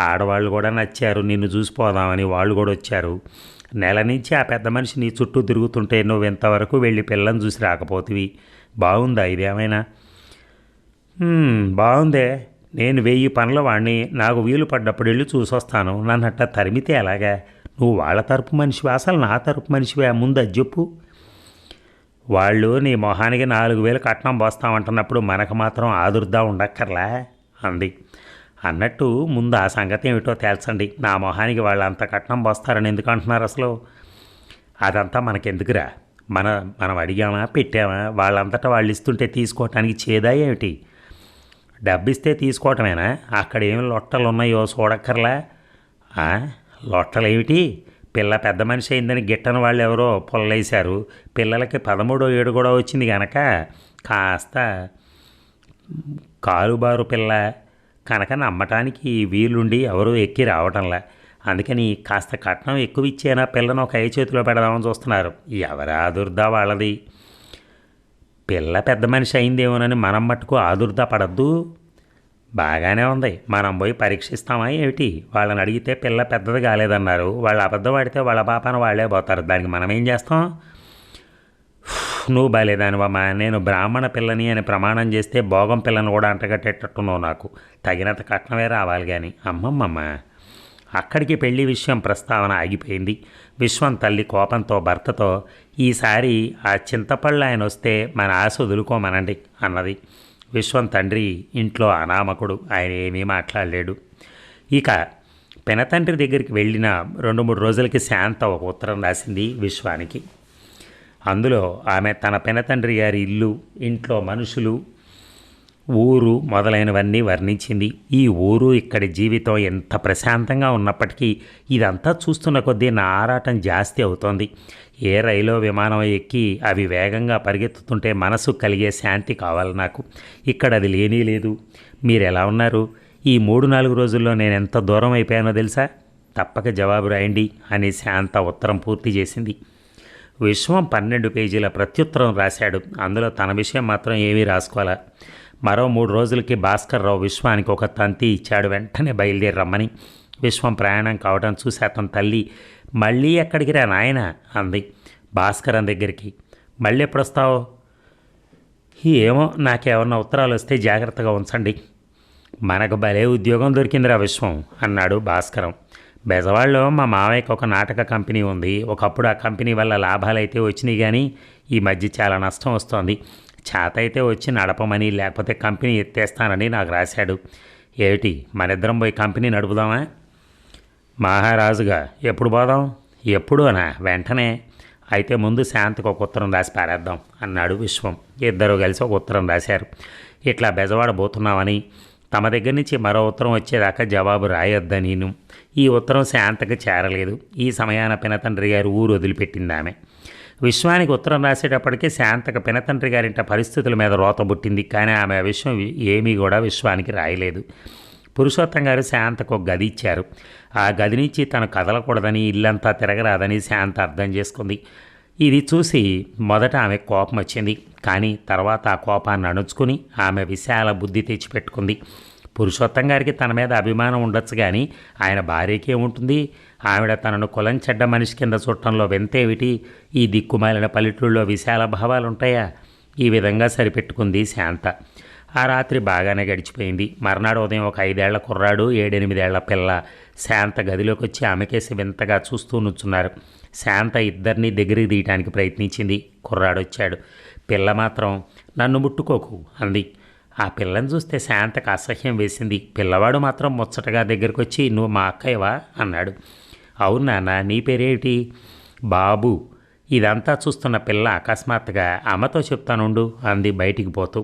ఆడవాళ్ళు కూడా నచ్చారు, నిన్ను చూసిపోదామని వాళ్ళు కూడా వచ్చారు. నెల నుంచి ఆ పెద్ద మనిషి నీ చుట్టూ తిరుగుతుంటే నువ్వు ఇంతవరకు వెళ్ళి పిల్లని చూసి రాకపోతివి. బాగుందా ఇదేమైనా? బాగుందే. నేను 1000 పనుల వాడిని, నాకు వీలు పడ్డప్పుడు వెళ్ళి చూసొస్తాను. నన్నట్ట తరిమితే ఎలాగా? నువ్వు వాళ్ళ తరపు మనిషివా, అసలు నా తరపు మనిషివా? ముందు అది చెప్పు. వాళ్ళు నీ మొహానికి 4000 కట్నం పోస్తామంటున్నప్పుడు మనకు మాత్రం ఆదుర్దా ఉండక్కర్లా అంది. అన్నట్టు ముందు ఆ సంగతి ఏమిటో తేల్చండి. నా మొహానికి వాళ్ళు అంత కట్నం పోస్తారని ఎందుకు అంటున్నారు అసలు? అదంతా మనకెందుకురా? మనం అడిగామా, పెట్టామా? వాళ్ళంతటా వాళ్ళు ఇస్తుంటే తీసుకోవటానికి చేదా ఏమిటి? డబ్బిస్తే తీసుకోవటమేనా? అక్కడ ఏమి లొట్టలు ఉన్నాయో చూడక్కర్లా? లొట్టలేమిటి? పిల్ల పెద్ద మనిషి అయిందని గిట్టని వాళ్ళు ఎవరో పొల్లలేశారు. పిల్లలకి 13 ఏడు కూడా వచ్చింది కనుక కాస్త కాలుబారు పిల్ల కనుక నమ్మటానికి వీలుండి ఎవరూ ఎక్కి రావటంలా. అందుకని కాస్త కట్నం ఎక్కువ ఇచ్చేనా పిల్లను ఒక చేతిలో పెడదామని చూస్తున్నారు. ఎవరి ఆదుర్దా వాళ్ళది. పిల్ల పెద్ద మనిషి అయిందేమోనని మనం మట్టుకు ఆదుర్దా పడద్దు. బాగానే ఉంది, మనం పోయి పరీక్షిస్తామా ఏమిటి? వాళ్ళని అడిగితే పిల్ల పెద్దది కాలేదన్నారు. వాళ్ళు అబద్ధం ఆడితే వాళ్ళ పాపన వాళ్ళే పోతారు. దానికి మనం ఏం చేస్తాం? నువ్వు బాలేదానివమ్మా, నేను బ్రాహ్మణ పిల్లని అని ప్రమాణం చేస్తే భోగం పిల్లని కూడా అంటగట్టేటట్టున్నావు. నాకు తగినంత కట్నమే రావాలి కానీ. అమ్మమ్మమ్మ. అక్కడికి పెళ్లి విషయం ప్రస్తావన ఆగిపోయింది. విశ్వం తల్లి కోపంతో భర్తతో, ఈసారి ఆ చింతపళ్ళు ఆయన వస్తే మన ఆశ వదులుకోమనండి అన్నది. విశ్వం తండ్రి ఇంట్లో అనామకుడు, ఆయన ఏమీ మాట్లాడలేడు. ఇక పెనతండ్రి దగ్గరికి వెళ్ళిన 2-3 రోజులకి శాంత ఒక ఉత్తరం రాసింది విశ్వానికి. అందులో ఆమె తన పెనతండ్రి గారి ఇల్లు, ఇంట్లో మనుషులు, ఊరు మొదలైనవన్నీ వర్ణించింది. ఈ ఊరు, ఇక్కడి జీవితం ఎంత ప్రశాంతంగా ఉన్నప్పటికీ ఇదంతా చూస్తున్న కొద్దీ నా ఆరాటం జాస్తి అవుతోంది. ఏ రైలో విమానం ఎక్కి అవి వేగంగా పరిగెత్తుతుంటే మనసు కలిగే శాంతి కావాలి నాకు. ఇక్కడ అది లేనీ లేదు. మీరు ఎలా ఉన్నారు? ఈ 3-4 రోజుల్లో నేను ఎంత దూరం అయిపోయానో తెలుసా? తప్పక జవాబు రాయండి అని శాంత ఉత్తరం పూర్తి చేసింది. విశ్వం 12 పేజీల ప్రత్యుత్తరం రాశాడు. అందులో తన విషయం మాత్రం ఏమీ రాసుకోవాలా. మరో 3 రోజులకి భాస్కర్రావు విశ్వానికి ఒక తంతి ఇచ్చాడు. వెంటనే బయలుదేరి రమ్మని. విశ్వం ప్రయాణం కావడం చూసి అతని తల్లి, మళ్ళీ ఎక్కడికి రా నాయన అంది భాస్కరం దగ్గరికి. మళ్ళీ ఎప్పుడు వస్తావు? ఏమో, నాకేమన్నా ఉత్తరాలు వస్తే జాగ్రత్తగా ఉంచండి. మనకు భలే ఉద్యోగం దొరికిందిరా విశ్వం అన్నాడు భాస్కరం. బెజవాడలో మా మావయ్యకి ఒక నాటక కంపెనీ ఉంది. ఒకప్పుడు ఆ కంపెనీ వల్ల లాభాలు అయితే వచ్చినాయి, కానీ ఈ మధ్య చాలా నష్టం వస్తోంది. చేత అయితే వచ్చి నడపమని, లేకపోతే కంపెనీ ఎత్తేస్తానని నాకు రాశాడు. ఏమిటి, మనిద్దరం పోయి కంపెనీ నడుపుదామా? మహారాజుగా ఎప్పుడు పోదాం? ఎప్పుడు అనా? వెంటనే. అయితే ముందు శాంతికి ఒక ఉత్తరం రాసి పారేద్దాం అన్నాడు విశ్వం. ఇద్దరు కలిసి ఒక ఉత్తరం రాశారు. ఇట్లా బెజవాడ పోతున్నామని, తమ దగ్గర నుంచి మరో ఉత్తరం వచ్చేదాకా జవాబు రాయొద్దని. ఈ ఉత్తరం శాంతకు చేరలేదు. ఈ సమయాన పినతండ్రి గారు ఊరు వదిలిపెట్టింది ఆమె. విశ్వానికి ఉత్తరం రాసేటప్పటికీ శాంతకు పినతండ్రి గారింట పరిస్థితుల మీద రోత పుట్టింది. కానీ ఆమె ఆ విషయం ఏమీ కూడా విశ్వానికి రాయలేదు. పురుషోత్తం గారు శాంతకు ఒక గది ఇచ్చారు. ఆ గది నుంచి తను కదలకూడదని, ఇల్లంతా తిరగరాదని శాంత అర్థం చేసుకుంది. ఇది చూసి మొదట ఆమె కోపం వచ్చింది. కానీ తర్వాత ఆ కోపాన్ని అణుచుకుని ఆమె విశాల బుద్ధి తెచ్చిపెట్టుకుంది. పురుషోత్తం గారికి తన మీద అభిమానం ఉండొచ్చు, కానీ ఆయన భార్యకే ఉంటుంది. ఆవిడ తనను కులం చెడ్డ మనిషి కింద చూడటంలో వింతేమిటి? ఈ దిక్కుమాలిన పల్లెటూళ్ళలో విశాల భావాలు ఉంటాయా? ఈ విధంగా సరిపెట్టుకుంది శాంత. ఆ రాత్రి బాగానే గడిచిపోయింది. మర్నాడు ఉదయం ఒక 5 ఏళ్ల కుర్రాడు, 7-8 ఏళ్ల పిల్ల శాంత గదిలోకి వచ్చి ఆమెకేసి వింతగా చూస్తూ నుంచున్నారు. శాంత ఇద్దరినీ దగ్గరికి తీయటానికి ప్రయత్నించింది. కుర్రాడు వచ్చాడు. పిల్ల మాత్రం నన్ను ముట్టుకోకు అంది. ఆ పిల్లని చూస్తే శాంతకు అసహ్యం వేసింది. పిల్లవాడు మాత్రం ముచ్చటగా దగ్గరికి వచ్చి, నువ్వు మా అక్కయ్యవా అన్నాడు. అవును నాన్న, నీ పేరేమిటి? బాబు. ఇదంతా చూస్తున్న పిల్ల అకస్మాత్తుగా అమ్మతో చెప్తానుండు అంది బయటికి పోతూ.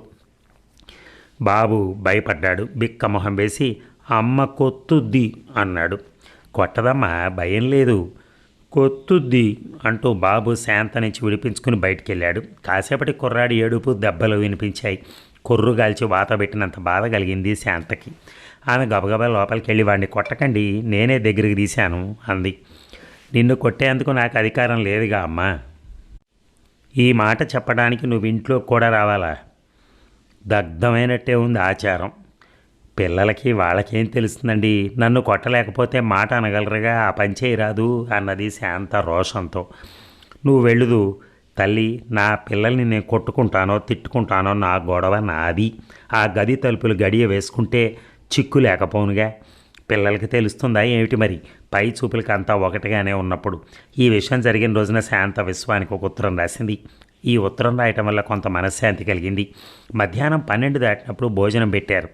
బాబు భయపడ్డాడు. బిక్క మొహం వేసి, అమ్మ కొత్తుద్ది అన్నాడు. కొట్టదమ్మా, భయం లేదు, కొత్తుద్ది అంటూ బాబు శాంత నుంచి విడిపించుకుని బయటికి వెళ్ళాడు. కాసేపటి కుర్రాడి ఏడుపు, దెబ్బలు వినిపించాయి. కొర్రుగాల్చి వాత పెట్టినంత బాధ కలిగింది శాంతకి. ఆమె గబగబా లోపలికి వెళ్ళి, వాడిని కొట్టకండి, నేనే దగ్గరికి తీశాను అంది. నిన్ను కొట్టేందుకు నాకు అధికారం లేదుగా అమ్మా. ఈ మాట చెప్పడానికి నువ్వు ఇంట్లో కూడా రావాలా? దగ్ధమైనట్టే ఉంది ఆచారం. పిల్లలకి వాళ్ళకేం తెలుస్తుందండి? నన్ను కొట్టలేకపోతే మాట అనగలరుగా, ఆ పంచేయి రాదు అన్నది శాంత రోషంతో. నువ్వు వెళ్ళుదు తల్లి, నా పిల్లల్ని నేను కొట్టుకుంటానో తిట్టుకుంటానో నా గొడవ నాది. ఆ గది తలుపులు గడియ వేసుకుంటే చిక్కు లేకపోనుగా. పిల్లలకి తెలుస్తుందా ఏమిటి మరి? పై చూపులకి అంతా ఒకటిగానే ఉన్నప్పుడు. ఈ విషయం జరిగిన రోజున శాంత విశ్వానికి ఒక ఉత్తరం రాసింది. ఈ ఉత్తరం రాయటం వల్ల కొంత మనశ్శాంతి కలిగింది. మధ్యాహ్నం 12 దాటినప్పుడు భోజనం పెట్టారు.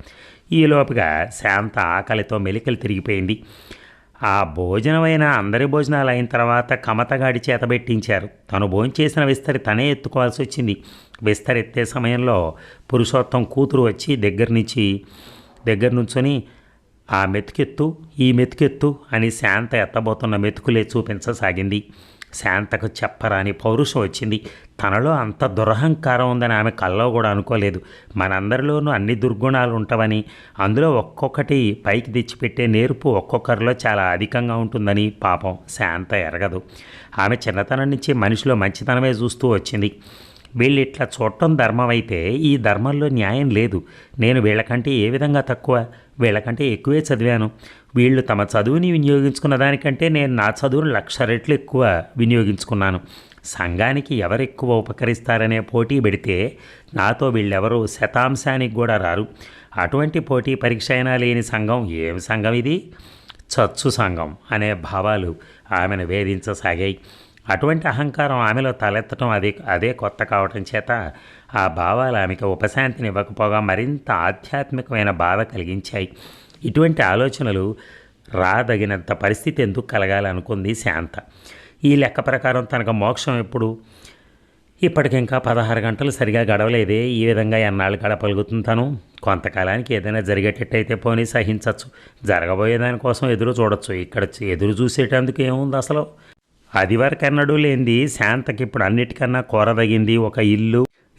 ఈలోపుగా శాంత ఆకలితో మెలికలు తిరిగిపోయింది. ఆ భోజనమైన అందరి భోజనాలు అయిన తర్వాత కమతగాడి చేతబెట్టించారు. తను భోంచేసిన విస్తరి తనే ఎత్తుకోవాల్సి వచ్చింది. విస్తరి ఎత్తే సమయంలో పురుషోత్తం కూతురు వచ్చి దగ్గర నుంచొని, ఆ మెతుకెత్తు ఈ మెతుకెత్తు అని శాంత ఎత్తబోతున్న మెతుకులే చూపించసాగింది. శాంతకు చెప్పరాని పౌరుషం వచ్చింది. తనలో అంత దురహంకారం ఉందని ఆమె కల్లో కూడా అనుకోలేదు. మనందరిలోనూ అన్ని దుర్గుణాలు ఉంటావని, అందులో ఒక్కొక్కటి పైకి తెచ్చిపెట్టే నేర్పు ఒక్కొక్కరిలో చాలా అధికంగా ఉంటుందని పాపం శాంత ఎరగదు. ఆమె చిన్నతనం నుంచి మనిషిలో మంచితనమే చూస్తూ వచ్చింది. వీళ్ళు ఇట్లా చూడటం ధర్మం అయితే ఈ ధర్మంలో న్యాయం లేదు. నేను వీళ్ళకంటే ఏ విధంగా తక్కువ? వీళ్ళకంటే ఎక్కువే చదివాను. వీళ్ళు తమ చదువుని వినియోగించుకున్న దానికంటే నేను నా చదువును 1,00,000 రెట్లు ఎక్కువ వినియోగించుకున్నాను. సంఘానికి ఎవరెక్కువ ఉపకరిస్తారనే పోటీ పెడితే నాతో వీళ్ళెవరూ శతాంశానికి కూడా రారు. అటువంటి పోటీ పరీక్ష అయినా లేని సంఘం ఏం సంఘం ఇది? చచ్చు సంఘం అనే భావాలు ఆమెను వేధించసాగాయి. అటువంటి అహంకారం ఆమెలో తలెత్తడం అదే కొత్త కావటం చేత ఆ భావాలు ఆమెకు ఉపశాంతినివ్వకపోగా మరింత ఆధ్యాత్మికమైన బాధ కలిగించాయి. ఇటువంటి ఆలోచనలు రాదగినంత పరిస్థితి ఎందుకు కలగాలనుకుంది శాంత. ఈ లెక్క ప్రకారం తనకు మోక్షం ఎప్పుడు? ఇప్పటికింకా 16 గంటలు సరిగా గడవలేదే. ఈ విధంగా ఎన్నాళ్ళు గడపలుగుతుంటాను? కొంతకాలానికి ఏదైనా జరిగేటట్టయితే పోనీ సహించవచ్చు. జరగబోయేదానికోసం ఎదురు చూడొచ్చు. ఇక్కడ ఎదురు చూసేటందుకు ఏముంది అసలు? అది వరకన్నడూ లేనిది శాంతకి ఇప్పుడు అన్నిటికన్నా కోరదగింది ఒక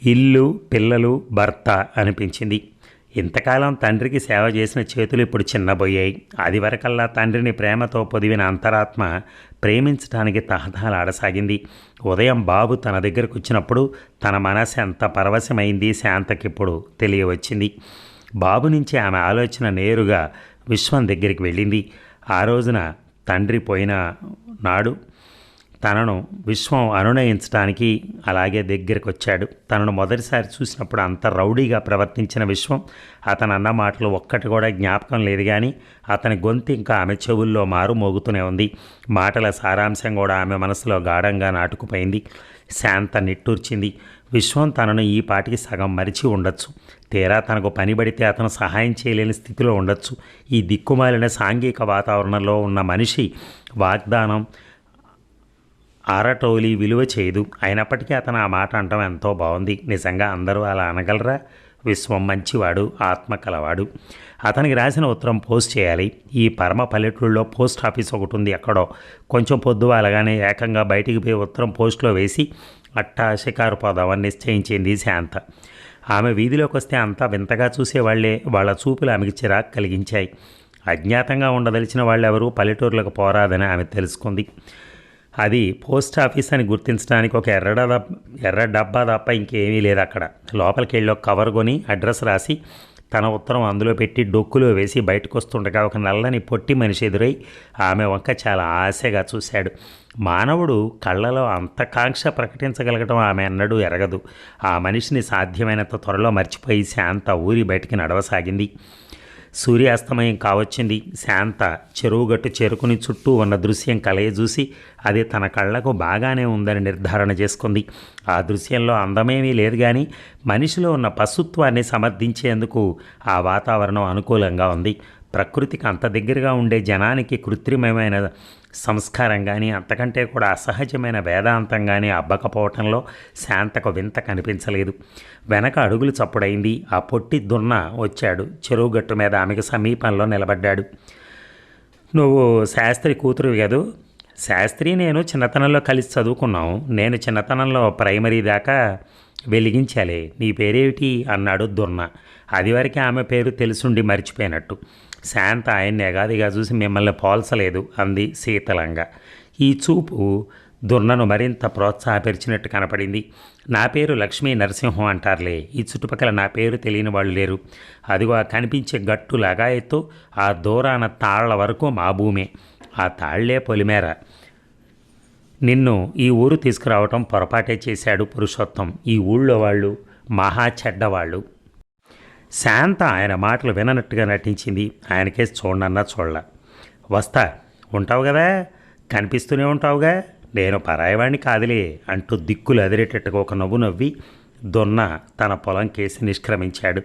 ఇల్లు, పిల్లలు, భర్త అనిపించింది. ఇంతకాలం తండ్రికి సేవ చేసిన చేతులు ఇప్పుడు చిన్నబోయాయి. అది వరకల్లా తండ్రిని ప్రేమతో పొదివిన అంతరాత్మ ప్రేమించడానికి తహతహలాడసాగింది. ఉదయం బాబు తన దగ్గరకు వచ్చినప్పుడు తన మనసు ఎంత పరవశమైంది శాంతకిప్పుడు తెలియవచ్చింది. బాబు నుంచి ఆమె ఆలోచన నేరుగా విశ్వం దగ్గరికి వెళ్ళింది. ఆ రోజున తండ్రి పోయిన నాడు తనను విశ్వం అనునయించడానికి అలాగే దగ్గరికి వచ్చాడు. తనను మొదటిసారి చూసినప్పుడు అంత రౌడీగా ప్రవర్తించిన విశ్వం అతను అన్న మాటలు ఒక్కటి కూడా జ్ఞాపకం లేదు, కానీ అతని గొంతు ఇంకా ఆమె చెవుల్లో మారు మోగుతూనే ఉంది. మాటల సారాంశం కూడా ఆమె మనసులో గాఢంగా నాటుకుపోయింది. శాంత నిట్టూర్చింది. విశ్వం తనను ఈ పాటికి సగం మరిచి ఉండొచ్చు. తీరా తనకు పనిబడితే అతను సహాయం చేయలేని స్థితిలో ఉండొచ్చు. ఈ దిక్కుమాలిన సాంఘిక వాతావరణంలో ఉన్న మనిషి వాగ్దానం ఆరటోలి విలువ చేయదు. అయినప్పటికీ అతను ఆ మాట అంటాం ఎంతో బాగుంది. నిజంగా అందరూ అలా అనగలరా? విశ్వం మంచివాడు, ఆత్మ కలవాడు. అతనికి రాసిన ఉత్తరం పోస్ట్ చేయాలి. ఈ పరమ పల్లెటూళ్ళలో పోస్ట్ ఆఫీస్ ఒకటి ఉంది. ఎక్కడో కొంచెం పొద్దువాలగానే ఏకంగా బయటికి పోయి ఉత్తరం పోస్టులో వేసి అట్టా షికారు పోదామని నిశ్చయించింది శాంత. ఆమె వీధిలోకి వస్తే అంతా వింతగా చూసేవాళ్లే. వాళ్ళ చూపులు ఆమెకి చిరాకు కలిగించాయి. అజ్ఞాతంగా ఉండదలిచిన వాళ్ళెవరూ పల్లెటూర్లకు పోరాదని ఆమె తెలుసుకుంది. అది పోస్ట్ ఆఫీస్ అని గుర్తించడానికి ఒక ఎర్ర డబ్బా తప్ప ఇంకేమీ లేదు అక్కడ. లోపలికి వెళ్ళి ఒక కవర్ కొని అడ్రస్ రాసి తన ఉత్తరం అందులో పెట్టి డొక్కులో వేసి బయటకు వస్తుండగా ఒక నల్లని పొట్టి మనిషి ఎదురై ఆమె వంక చాలా ఆశగా చూశాడు. మానవుడు కళ్ళలో అంత కాంక్ష ప్రకటించగలగటం ఆమె అన్నడూ ఎరగదు. ఆ మనిషిని సాధ్యమైనంత త్వరలో మర్చిపోయి శాంత ఊరి బయటికి నడవసాగింది. సూర్యాస్తమయం కావచ్చింది. శాంత చెరువుగట్టు చేరుకుని చుట్టూ ఉన్న దృశ్యం కలయజూసి అది తన కళ్ళకు బాగానే ఉందని నిర్ధారణ చేసుకుంది. ఆ దృశ్యంలో అందమేమీ లేదు, కానీ మనిషిలో ఉన్న పశుత్వాన్ని సమర్థించేందుకు ఆ వాతావరణం అనుకూలంగా ఉంది. ప్రకృతికి అంత దగ్గరగా ఉండే జనానికి కృత్రిమమైన సంస్కారం కానీ అంతకంటే కూడా అసహజమైన వేదాంతం కానీ అబ్బకపోవటంలో శాంతకు వింత కనిపించలేదు. వెనక అడుగులు చప్పుడైంది. ఆ పొట్టి దున్న వచ్చాడు. చెరువుగట్టు మీద ఆమెకు సమీపంలో నిలబడ్డాడు. నువ్వు శాస్త్రి కూతురు కదూ? శాస్త్రి నేను చిన్నతనంలో కలిసి చదువుకున్నాం. నేను చిన్నతనంలో ప్రైమరీ దాకా వెలిగించాలే. నీ పేరేమిటి అన్నాడు దున్న. అదివరకు ఆమె పేరు తెలుసుండి మర్చిపోయినట్టు. శాంత ఆయన్ని ఎగాదిగా చూసి మిమ్మల్ని పోల్చలేదు అంది శీతలంగా. ఈ చూపు దున్నను మరింత ప్రోత్సాహపరిచినట్టు కనపడింది. నా పేరు లక్ష్మీ నరసింహం అంటారులే. ఈ చుట్టుపక్కల నా పేరు తెలియని వాళ్ళు లేరు. అదిగో ఆ కనిపించే గట్టు లగాయత్తు ఆ దూరాన తాళ్ల వరకు మా భూమే. ఆ తాళ్లే పొలిమేర. నిన్ను ఈ ఊరు తీసుకురావటం పొరపాటే చేశాడు పురుషోత్తం. ఈ ఊళ్ళో వాళ్ళు మహా చెడ్డవాళ్ళు. శాంత ఆయన మాటలు విననట్టుగా నటించింది. ఆయనకేసి చూడనన్నా చూడల. వస్తా, ఉంటావు కదా, కనిపిస్తూనే ఉంటావుగా, నేను పరాయవాణ్ణి కాదులే అంటూ దిక్కులు అదిరేటట్టుగా ఒక నవ్వు నవ్వి దొన్న తన పొలం కేసి నిష్క్రమించాడు.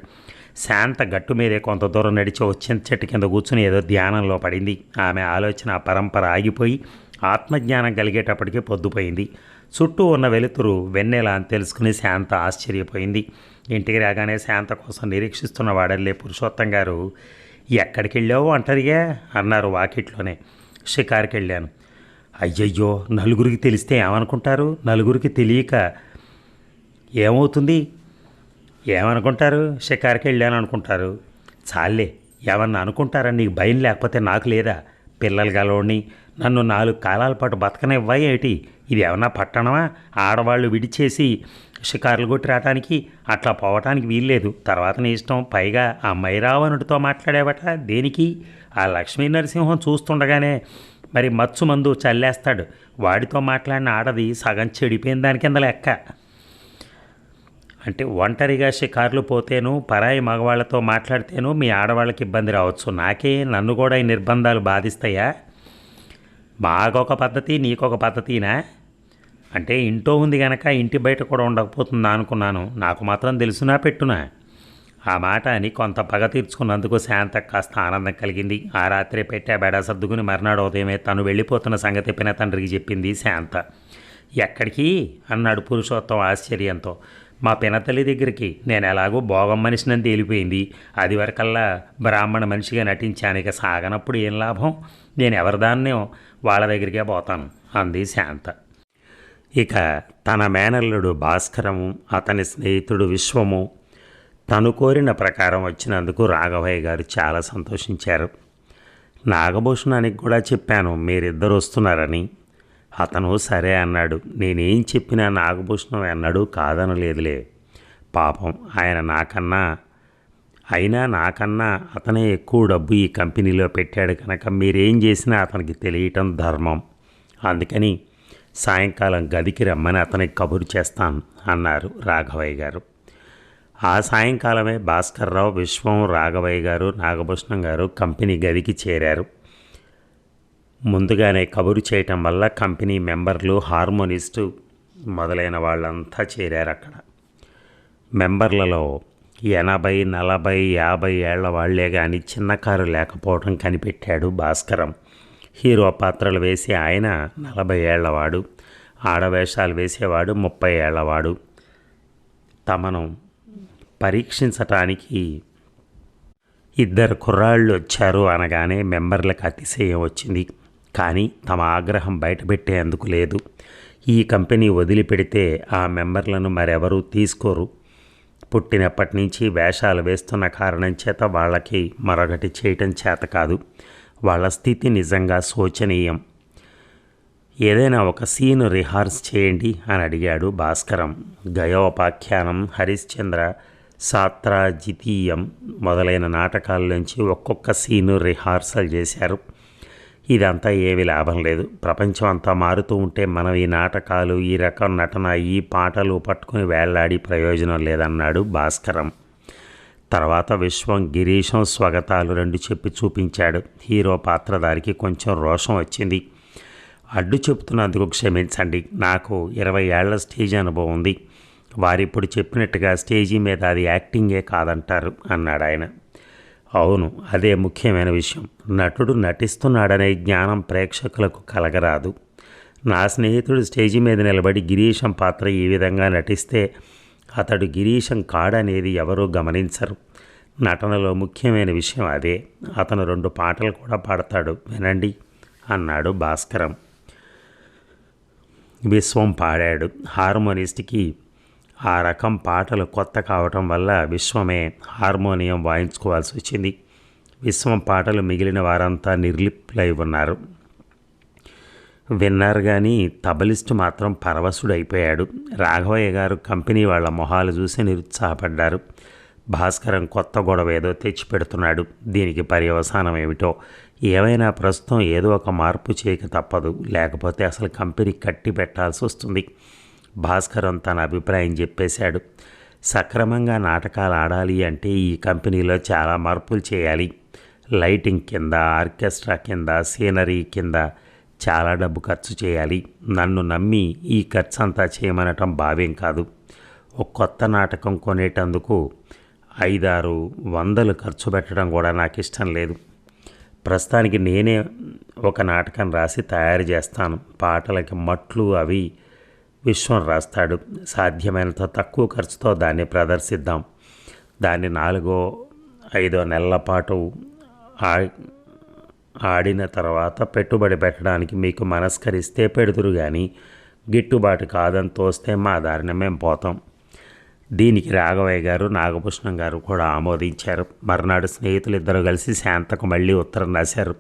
శాంత గట్టు మీదే కొంత దూరం నడిచి వచ్చిన చెట్టు కింద కూర్చుని ఏదో ధ్యానంలో పడింది. ఆమె ఆలోచన పరంపర ఆగిపోయి ఆత్మజ్ఞానం కలిగేటప్పటికీ పొద్దుపోయింది. చుట్టూ ఉన్న వెలుతురు వెన్నెల అని తెలుసుకుని శాంత ఆశ్చర్యపోయింది. ఇంటికి రాగానే శాంత కోసం నిరీక్షిస్తున్న వాడల్లే పురుషోత్తం గారు ఎక్కడికి వెళ్ళావు ఒంటరిగా అన్నారు వాకిట్లోనే. షికారుకి వెళ్ళాను. అయ్యయ్యో, నలుగురికి తెలిస్తే ఏమనుకుంటారు? నలుగురికి తెలియక ఏమవుతుంది? ఏమనుకుంటారు? షికారుకి వెళ్ళాను అనుకుంటారు. చాలే, ఏమన్నా అనుకుంటారని నీకు భయం లేకపోతే నాకు లేదా? పిల్లలు గలవాడిని, నన్ను 4 కాలాల పాటు బతకనివ్వా ఏటి? ఇది ఏమన్నా పట్టణమా? ఆడవాళ్ళు విడిచేసి షికారులు కొట్టి రావటానికి? అట్లా పోవటానికి వీల్లేదు. తర్వాత నీ ఇష్టం. పైగా ఆ మైరావణుడితో మాట్లాడేవట దేనికి? ఆ లక్ష్మీ నరసింహం చూస్తుండగానే మరి మచ్చు మందు చల్లేస్తాడు. వాడితో మాట్లాడిన ఆడది సగం చెడిపోయిన దాని కింద లెక్క. అంటే ఒంటరిగా షికారులు పోతేను, పరాయి మగవాళ్లతో మాట్లాడితేను మీ ఆడవాళ్ళకి ఇబ్బంది రావచ్చు. నాకే, నన్ను కూడా ఈ నిర్బంధాలు బాధిస్తాయా? మాకొక పద్ధతి, నీకొక పద్ధతినా? అంటే ఇంట్లో ఉంది గనక ఇంటి బయట కూడా ఉండకపోతుందా అనుకున్నాను. నాకు మాత్రం తెలుసునా పెట్టునా? ఆ మాట అని కొంత పగ తీర్చుకున్నందుకు శాంత కాస్త ఆనందం కలిగింది. ఆ రాత్రే పెట్టే బెడ సర్దుకుని మర్నాడు ఉదయమే తను వెళ్ళిపోతున్న సంగతి పిన తండ్రికి చెప్పింది శాంత. ఎక్కడికి అన్నాడు పురుషోత్తం ఆశ్చర్యంతో. మా పినతల్లి దగ్గరికి. నేను ఎలాగో భోగం మనిషినని తేలిపోయింది. అది వరకల్లా బ్రాహ్మణ మనిషిగా నటించాను. ఇక సాగనప్పుడు ఏం లాభం? నేను ఎవరిదాన్నో వాళ్ళ దగ్గరికే పోతాను అంది శాంత. ఇక తన మేనల్లుడు భాస్కరము, అతని స్నేహితుడు విశ్వము తను కోరిన ప్రకారం వచ్చినందుకు రాఘవయ్య గారు చాలా సంతోషించారు. నాగభూషణానికి కూడా చెప్పాను మీరిద్దరు వస్తున్నారని. అతను సరే అన్నాడు. నేనేం చెప్పినా నాగభూషణం అన్నాడు కాదనలేదులే. పాపం ఆయన నాకన్నా అతనే ఎక్కువ డబ్బు ఈ కంపెనీలో పెట్టాడు కనుక మీరేం చేసినా అతనికి తెలియటం ధర్మం. అందుకని సాయంకాలం గదికి రమ్మని అతనికి కబురు చేస్తాను అన్నారు రాఘవయ్య గారు. ఆ సాయంకాలమే భాస్కర్రావు, విశ్వం, రాఘవయ్య గారు, నాగభూషణం గారు కంపెనీ గదికి చేరారు. ముందుగానే కబురు చేయటం వల్ల కంపెనీ మెంబర్లు, హార్మోనిస్టు మొదలైన వాళ్ళంతా చేరారు అక్కడ. మెంబర్లలో 80, 40, 50 ఏళ్ల వాళ్లే కానీ చిన్నకారు లేకపోవడం కనిపెట్టాడు భాస్కరం. హీరో పాత్రలు వేసే ఆయన 40 ఏళ్లవాడు, ఆడవేషాలు వేసేవాడు 30 ఏళ్లవాడు. తమను పరీక్షించటానికి 2 కుర్రాళ్ళు వచ్చారు అనగానే మెంబర్లకు అతిశయం వచ్చింది. కానీ తమ ఆగ్రహం బయటపెట్టేందుకు లేదు. ఈ కంపెనీ వదిలిపెడితే ఆ మెంబర్లను మరెవరూ తీసుకోరు. పుట్టినప్పటి నుంచి వేషాలు వేస్తున్న కారణం చేత వాళ్ళకి మరొకటి చేయటం చేత కాదు. వాళ్ళ స్థితి నిజంగా శోచనీయం. ఏదైనా ఒక సీన్ రిహార్స్ చేయండి అని అడిగాడు భాస్కరం. గయోపాఖ్యానం, హరిశ్చంద్ర, సాత్రాజితీయం మొదలైన నాటకాల నుంచి ఒక్కొక్క సీను రిహార్సల్ చేశారు. ఇదంతా ఏమీ లాభం లేదు. ప్రపంచం అంతా మారుతూ ఉంటే మనం ఈ నాటకాలు, ఈ రకం నటన, ఈ పాటలు పట్టుకుని వేళ్లాడి ప్రయోజనం లేదన్నాడు భాస్కరం. తర్వాత విశ్వం, గిరీశం స్వాగతాలు 2 చెప్పి చూపించాడు. హీరో పాత్రధారికి కొంచెం రోషం వచ్చింది. అడ్డు చెప్తున్నందుకు క్షమించండి. నాకు 20 ఏళ్ల స్టేజ్ అనుభవం ఉంది. వారిప్పుడు చెప్పినట్టుగా స్టేజీ మీద అది యాక్టింగే కాదంటారు అన్నాడు ఆయన. అవును, అదే ముఖ్యమైన విషయం. నటుడు నటిస్తున్నాడనే జ్ఞానం ప్రేక్షకులకు కలగరాదు. నా స్నేహితుడు స్టేజీ మీద నిలబడి గిరీశం పాత్ర ఈ విధంగా నటిస్తే అతడు గిరీశం కాడనేది ఎవరూ గమనించరు. నటనలో ముఖ్యమైన విషయం అదే. అతను 2 పాటలు కూడా పాడతాడు, వినండి అన్నాడు భాస్కరం. విశ్వం పాడాడు. హార్మోనిస్ట్కి ఆ రకం పాటలు కొత్త కావటం వల్ల విశ్వమే హార్మోనియం వాయించుకోవాల్సి వచ్చింది. విశ్వం పాటలు మిగిలిన వారంతా నిర్లిప్తులై ఉన్నారు. విన్నారు కానీ తబలిస్టు మాత్రం పరవశుడైపోయాడు. రాఘవయ్య గారు కంపెనీ వాళ్ళ మొహాలు చూసి నిరుత్సాహపడ్డారు. భాస్కరం కొత్త గొడవ ఏదో తెచ్చిపెడుతున్నాడు. దీనికి పర్యవసానం ఏమిటో. ఏమైనా ప్రస్తుతం ఏదో ఒక మార్పు చేయక తప్పదు. లేకపోతే అసలు కంపెనీ కట్టి పెట్టాల్సి వస్తుంది. భాస్కరం తన అభిప్రాయం చెప్పేశాడు. సక్రమంగా నాటకాలు ఆడాలి అంటే ఈ కంపెనీలో చాలా మార్పులు చేయాలి. లైటింగ్ కింద, ఆర్కెస్ట్రా కింద, సీనరీ కింద చాలా డబ్బు ఖర్చు చేయాలి. నన్ను నమ్మి ఈ ఖర్చు అంతా చేయమనటం భావ్యం కాదు. ఒక కొత్త నాటకం కొనేటందుకు 5-6 ఖర్చు పెట్టడం కూడా నాకు ఇష్టం లేదు. ప్రస్తుతానికి నేనే ఒక నాటకం రాసి తయారు చేస్తాను. పాటలకి మట్లు అవి విశ్వం రాస్తాడు. సాధ్యమైనంత తక్కువ ఖర్చుతో దాన్ని ప్రదర్శిద్దాం. దాన్ని 4-5 నెలల పాటు ఆ- ఆడిన తర్వాత పెట్టుబడి పెట్టడానికి మీకు మనస్కరిస్తే పెడుతురు కానీ గిట్టుబాటు కాదని తోస్తే మా దారిన మేము పోతాం. దీనికి రాఘవయ్య గారు నాగభూషణం గారు కూడా ఆమోదించారు. మర్నాడు స్నేహితులు ఇద్దరు కలిసి శాంతకు మళ్ళీ ఉత్తరం రాశారు.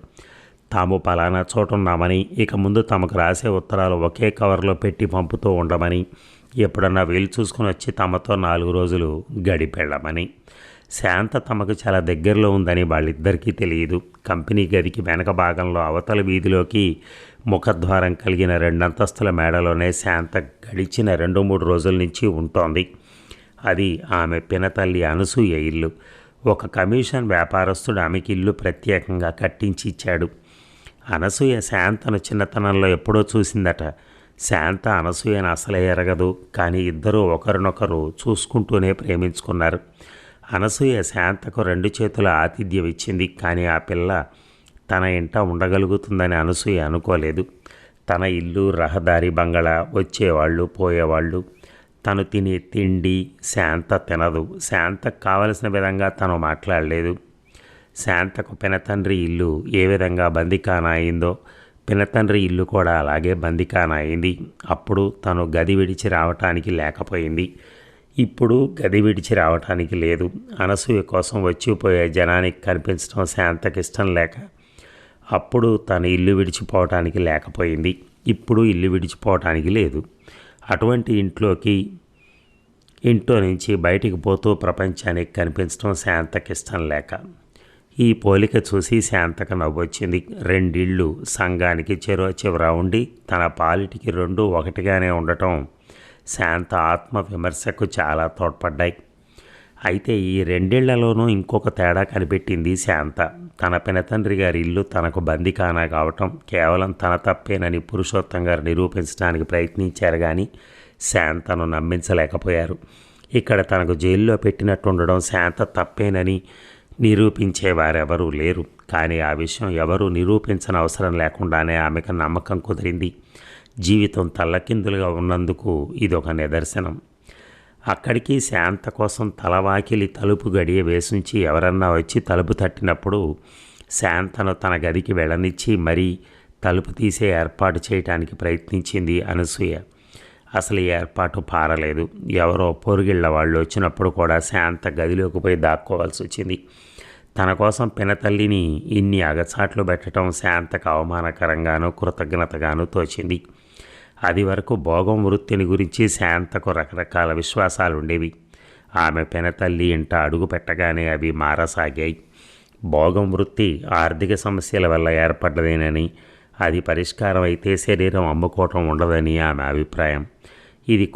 తాము పలానా చోట ఉన్నామని, ఇక ముందు తమకు రాసే ఉత్తరాలు ఒకే కవర్లో పెట్టి పంపుతూ ఉండమని, ఎప్పుడన్నా వీలు చూసుకుని వచ్చి తమతో 4 రోజులు గడిపెళ్ళమని. శాంత తమకు చాలా దగ్గరలో ఉందని వాళ్ళిద్దరికీ తెలియదు. కంపెనీ గదికి వెనక భాగంలో అవతల వీధిలోకి ముఖద్వారం కలిగిన 2 అంతస్తుల మేడలోనే శాంత గడిచిన 2-3 రోజుల నుంచి ఉంటోంది. అది ఆమె పినతల్లి అనసూయ ఇల్లు. ఒక కమిషన్ వ్యాపారస్తుడు ఆమెకి ఇల్లు ప్రత్యేకంగా కట్టించి ఇచ్చాడు. అనసూయ శాంతను చిన్నతనంలో ఎప్పుడో చూసిందట. శాంత అనసూయను అసలే ఎరగదు, కానీ ఇద్దరూ ఒకరినొకరు చూసుకుంటూనే ప్రేమించుకున్నారు. అనసూయ శాంతకు 2 చేతుల ఆతిథ్యం ఇచ్చింది, కానీ ఆ పిల్ల తన ఇంట ఉండగలుగుతుందని అనసూయ అనుకోలేదు. తన ఇల్లు, రహదారి, బంగళా, వచ్చేవాళ్ళు పోయేవాళ్ళు, తను తినే తిండి శాంత తినదు. శాంతకు కావలసిన విధంగా తను మాట్లాడలేదు. శాంతకు పినతండ్రి ఇల్లు ఏ విధంగా బందిఖానా అయిందో పినతండ్రి ఇల్లు కూడా అలాగే బందిఖానా అయింది. అప్పుడు తను గది విడిచి రావటానికి లేకపోయింది. ఇప్పుడు గది విడిచి రావటానికి లేదు. అనసూయ కోసం వచ్చిపోయే జనానికి కనిపించడం శాంతకి ఇష్టం లేక అప్పుడు తను ఇల్లు విడిచిపోవటానికి లేకపోయింది. ఇప్పుడు ఇల్లు విడిచిపోవటానికి లేదు. అటువంటి ఇంట్లో నుంచి బయటికి పోతూ ప్రపంచానికి కనిపించడం శాంతకి ఇష్టం లేక. ఈ పోలిక చూసి శాంతకు నవ్వొచ్చింది. 2 ఇళ్ళు సంఘానికి చెరో చివర ఉండి తన పాలిటికి 2 ఒకటిగానే ఉండటం శాంత ఆత్మ విమర్శకు చాలా తోడ్పడ్డాయి. అయితే ఈ 2 ఇళ్లలోనూ ఇంకొక తేడా కనిపెట్టింది శాంత. తన పినతండ్రి గారి ఇల్లు తనకు బందిఖానా కావటం కేవలం తన తప్పేనని పురుషోత్తం గారు నిరూపించడానికి ప్రయత్నించారు, కానీ శాంతను నమ్మించలేకపోయారు. ఇక్కడ తనకు జైల్లో పెట్టినట్టుండడం శాంత తప్పేనని నిరూపించేవారెవరూ లేరు. కానీ ఆ విషయం ఎవరూ నిరూపించని అవసరం లేకుండానే ఆమెకు నమ్మకం కుదిరింది. జీవితం తల్లకిందులుగా ఉన్నందుకు ఇదొక నిదర్శనం. అక్కడికి శాంత కోసం తలవాకిలి తలుపు గడియ వేసుంచి ఎవరన్నా వచ్చి తలుపు తట్టినప్పుడు శాంతను తన గదికి వెళ్ళనిచ్చి మరీ తలుపు తీసే ఏర్పాటు చేయటానికి ప్రయత్నించింది అనసూయ. అసలు ఈ ఏర్పాటు పారలేదు. ఎవరో పొరుగిళ్ళ వాళ్ళు వచ్చినప్పుడు కూడా శాంత గదిలోకి పోయి దాక్కోవాల్సి వచ్చింది. తన కోసం పినతల్లిని ఇన్ని అగచాట్లు పెట్టడం శాంతకు అవమానకరంగానూ కృతజ్ఞతగానూ తోచింది. అది వరకు భోగం వృత్తిని గురించి శాంతకు రకరకాల విశ్వాసాలు ఉండేవి. ఆమె పినతల్లి ఇంట అడుగు పెట్టగానే అవి మారసాగాయి. భోగం వృత్తి ఆర్థిక సమస్యల వల్ల ఏర్పడ్డదేనని, అది పరిష్కారం అయితే శరీరం అమ్ముకోవటం ఉండదని ఆమె అభిప్రాయం. ఇది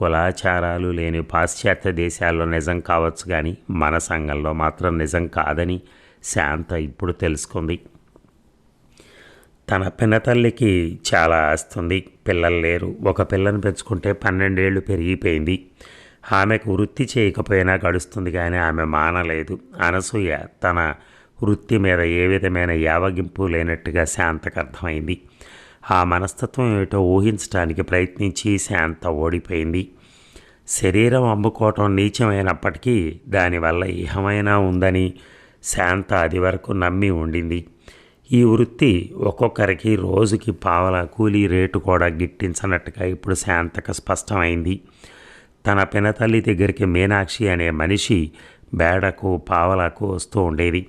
కులాచారాలు లేని పాశ్చాత్య దేశాల్లో నిజం కావచ్చు, కానీ మన సంఘంలో మాత్రం నిజం కాదని శాంత ఇప్పుడు తెలుసుకుంది. తన పినతల్లికి చాలా ఆస్తుంది. పిల్లలు లేరు. ఒక పిల్లను పెంచుకుంటే 12 ఏళ్ళు పెరిగిపోయింది. ఆమెకు వృత్తి చేయకపోయినా గడుస్తుంది, కానీ ఆమె మానలేదు. అనసూయ తన వృత్తి మీద ఏ విధమైన యావగింపు లేనట్టుగా శాంతకు అర్థమైంది. ఆ మనస్తత్వం ఏమిటో ఊహించడానికి ప్రయత్నించి శాంత ఓడిపోయింది. శరీరం అమ్ముకోవటం నీచమైనప్పటికీ దానివల్ల ఇహమైనా ఉందని శాంత అది వరకు నమ్మి ఉండింది. ఈ వృత్తి ఒక్కొక్కరికి రోజుకి పావలా కూలీ రేటు కూడా గిట్టించనట్టుగా ఇప్పుడు శాంతకు స్పష్టమైంది. తన పినతల్లి దగ్గరికి మీనాక్షి అనే మనిషి బేడకు పావలాకు వస్తూ ఉండేది.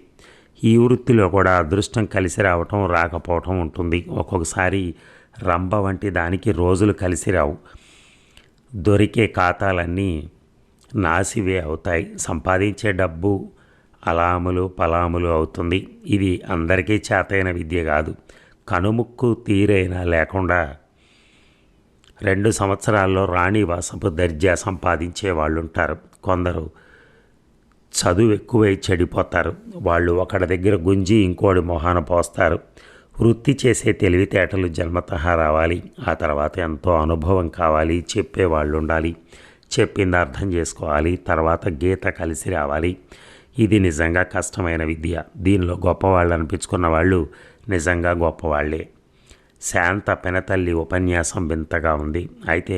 ఈ వృత్తిలో కూడా అదృష్టం కలిసి రావటం రాకపోవటం ఉంటుంది. ఒక్కొక్కసారి రంభ వంటి దానికి రోజులు కలిసి రావు. దొరికే ఖాతాలన్నీ నాసివే అవుతాయి. సంపాదించే డబ్బు అలాములు పలాములు అవుతుంది. ఇది అందరికీ చేతైన విద్య కాదు. కనుముక్కు తీరైనా లేకుండా 2 సంవత్సరాల్లో రాణివాసపు దర్జా సంపాదించే వాళ్ళు ఉంటారు. కొందరు చదువు ఎక్కువై చెడిపోతారు. వాళ్ళు ఒకడి దగ్గర గుంజి ఇంకోడి మొహాన పోస్తారు. వృత్తి చేసే తెలివితేటలు జన్మతః రావాలి. ఆ తర్వాత ఎంతో అనుభవం కావాలి. చెప్పేవాళ్ళు ఉండాలి. చెప్పింది అర్థం చేసుకోవాలి. తర్వాత గీత కలిసి రావాలి. ఇది నిజంగా కష్టమైన విద్య. దీనిలో గొప్పవాళ్ళు అనిపించుకున్న వాళ్ళు నిజంగా గొప్పవాళ్లే. శాంత పినతల్లి ఉపన్యాసం వింతగా ఉంది. అయితే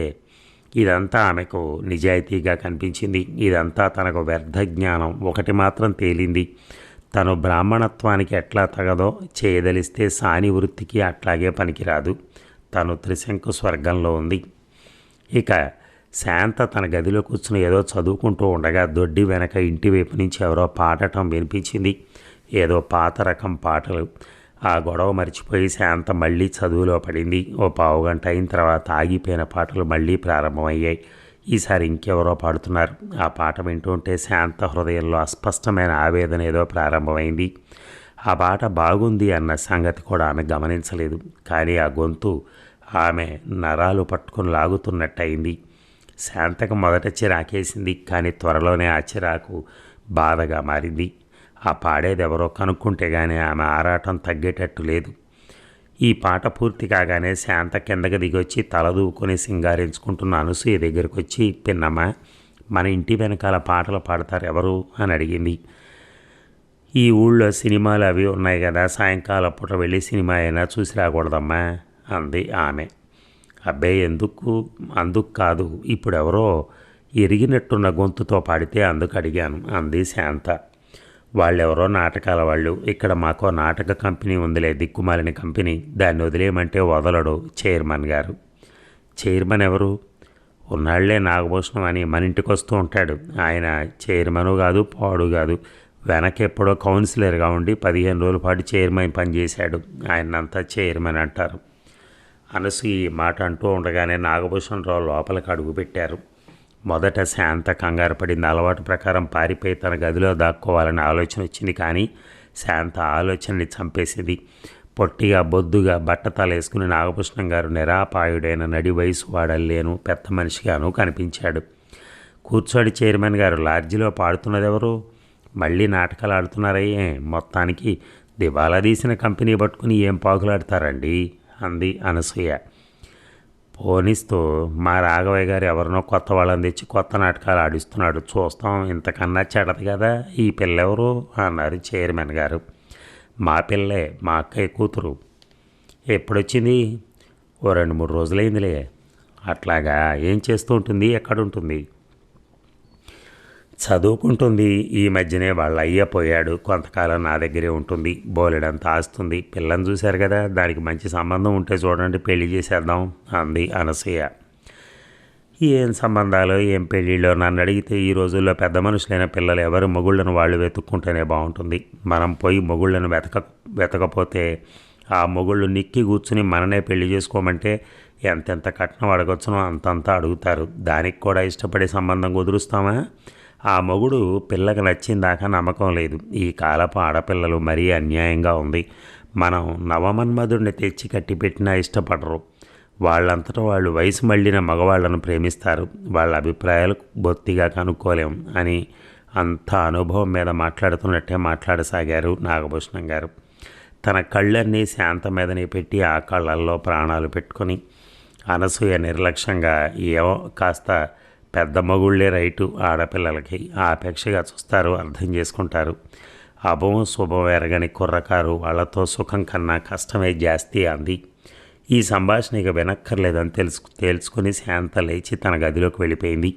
ఇదంతా ఆమెకు నిజాయితీగా కనిపించింది. ఇదంతా తనకు వ్యర్థ జ్ఞానం. ఒకటి మాత్రం తేలింది. తను బ్రాహ్మణత్వానికి ఎట్లా తగదో చేయదలిస్తే సాని వృత్తికి అట్లాగే పనికిరాదు. తను త్రిశంకు స్వర్గంలో ఉంది. ఇక శాంత తన గదిలో కూర్చుని ఏదో చదువుకుంటూ ఉండగా దొడ్డి వెనక ఇంటి వైపు నుంచి ఎవరో పాడటం వినిపించింది. ఏదో పాత రకం పాటలు. ఆ గొడవ మర్చిపోయి శాంత మళ్ళీ చదువులో పడింది. ఓ పావుగంట అయిన తర్వాత ఆగిపోయిన పాటలు మళ్ళీ ప్రారంభమయ్యాయి. ఈసారి ఇంకెవరో పాడుతున్నారు. ఆ పాట వింటుంటే శాంత హృదయంలో అస్పష్టమైన ఆవేదన ఏదో ప్రారంభమైంది. ఆ పాట బాగుంది అన్న సంగతి కూడా ఆమె గమనించలేదు. కానీ ఆ గొంతు ఆమె నరాలు పట్టుకుని లాగుతున్నట్టయింది. శాంతకు మొదట చిరాకేసింది. కానీ త్వరలోనే ఆ చిరాకు బాధగా మారింది. ఆ పాడేదెవరో కనుక్కుంటే కానీ ఆమె ఆరాటం తగ్గేటట్టు లేదు. ఈ పాట పూర్తి కాగానే శాంత కిందకి దిగొచ్చి తలదూకొని సింగారించుకుంటున్న అనసూయ దగ్గరికి వచ్చి, పిన్నమ్మ, మన ఇంటి వెనకాల పాటలు పాడతారు ఎవరు అని అడిగింది. ఈ ఊళ్ళో సినిమాలు అవి ఉన్నాయి కదా, సాయంకాలం పూట వెళ్ళి సినిమా అయినా చూసి రాకూడదమ్మా అంది ఆమె. అబ్బాయి అందుకు కాదు, ఇప్పుడెవరో ఎరిగినట్టున్న గొంతుతో పాడితే అందుకు అడిగాను అంది శాంత. వాళ్ళెవరో నాటకాల వాళ్ళు. ఇక్కడ మాకో నాటక కంపెనీ ఉందిలే, దిక్కుమాలిన కంపెనీ. దాన్ని వదిలేయమంటే వదలడు చైర్మన్ గారు. చైర్మన్ ఎవరు? ఉన్నాళ్లే నాగభూషణం అని మన ఇంటికి వస్తూ ఉంటాడు. ఆయన చైర్మను కాదు, పాడు కాదు. వెనకెప్పుడో కౌన్సిలర్గా ఉండి 15 రోజుల పాటు చైర్మన్ పనిచేశాడు. ఆయనంతా చైర్మన్ అంటారు. అనసూయ ఈ మాట అంటూ ఉండగానే నాగభూషణరావు లోపలికి అడుగుపెట్టారు. మొదట శాంత కంగారు పడింది. అలవాటు ప్రకారం పారిపోయి తన గదిలో దాక్కోవాలని ఆలోచన వచ్చింది. కానీ శాంత ఆలోచనని చంపేసింది. పొట్టిగా బొద్దుగా బట్టతల వేసుకుని నాగభూషణం గారు నిరాపాయుడైన నడి వయసు వాడల్లేను పెద్ద మనిషిగాను కనిపించాడు. కూర్చోడి చైర్మన్ గారు, లాడ్జిలో పాడుతున్నదెవరు? మళ్ళీ నాటకాలు ఆడుతున్నారయ్యే. మొత్తానికి దివాలా తీసిన కంపెనీ పట్టుకుని ఏం పాకులాడతారండి అంది అనసూయ. పోనిస్తూ మా రాఘవయ్య గారు ఎవరినో కొత్త వాళ్ళని తెచ్చి కొత్త నాటకాలు ఆడిస్తున్నాడు, చూస్తాం. ఇంతకన్నా చెడదు కదా ఈ పిల్లెవరు అన్నారు చైర్మన్ గారు. మా పిల్లే, మా అక్కయ్య కూతురు. ఎప్పుడొచ్చింది? ఓ 2-3 రోజులైందిలే. అట్లాగా? ఏం చేస్తూ ఉంటుంది? ఎక్కడుంటుంది? చదువుకుంటుంది. ఈ మధ్యనే వాళ్ళ అయ్య పోయాడు. కొంతకాలం నా దగ్గరే ఉంటుంది. బోలెడంత ఆస్తుంది. పిల్లని చూశారు కదా, దానికి మంచి సంబంధం ఉంటే చూడండి, పెళ్లి చేసేద్దాం అంది అనసూయ. ఏం సంబంధాలు, ఏం పెళ్ళిళ్ళో నన్ను అడిగితే ఈ రోజుల్లో పెద్ద మనుషులైన పిల్లలు ఎవరు మొగుళ్ళను వాళ్ళు వెతుక్కుంటేనే బాగుంటుంది. మనం పోయి మొగుళ్ళను వెతకపోతే ఆ మొగుళ్ళు నిక్కి కూర్చుని మననే పెళ్లి చేసుకోమంటే ఎంతెంత కట్నం అడగొచ్చునో అంతంతా అడుగుతారు. దానికి కూడా ఇష్టపడే సంబంధం కుదురుస్తామా? ఆ మొగుడు పిల్లకి నచ్చిందాకా నమ్మకం లేదు. ఈ కాలపు ఆడపిల్లలు మరీ అన్యాయంగా ఉంది. మనం నవమన్మధుడిని తెచ్చి కట్టిపెట్టినా ఇష్టపడరు. వాళ్ళంతటా వాళ్ళు వయసు మళ్ళిన మగవాళ్లను ప్రేమిస్తారు. వాళ్ళ అభిప్రాయాలు బొత్తిగా కనుక్కోలేం అని అంత అనుభవం మీద మాట్లాడుతున్నట్టే మాట్లాడసాగారు నాగభూషణం గారు. తన కళ్ళన్నీ శాంత మీదనే పెట్టి ఆ కళ్ళల్లో ప్రాణాలు పెట్టుకొని అనసూయ నిర్లక్ష్యంగా ఏమో కాస్త పెద్ద మగుళ్ళే రైటు, ఆడపిల్లలకి ఆపేక్షగా చూస్తారు, అర్థం చేసుకుంటారు. అభవం శుభం ఎరగని కుర్రకారు వాళ్ళతో సుఖం కన్నా కష్టమే జాస్తి అంది. ఈ సంభాషణ ఇక వినక్కర్లేదని తేల్చుకుని శాంత లేచి తన గదిలోకి వెళ్ళిపోయింది.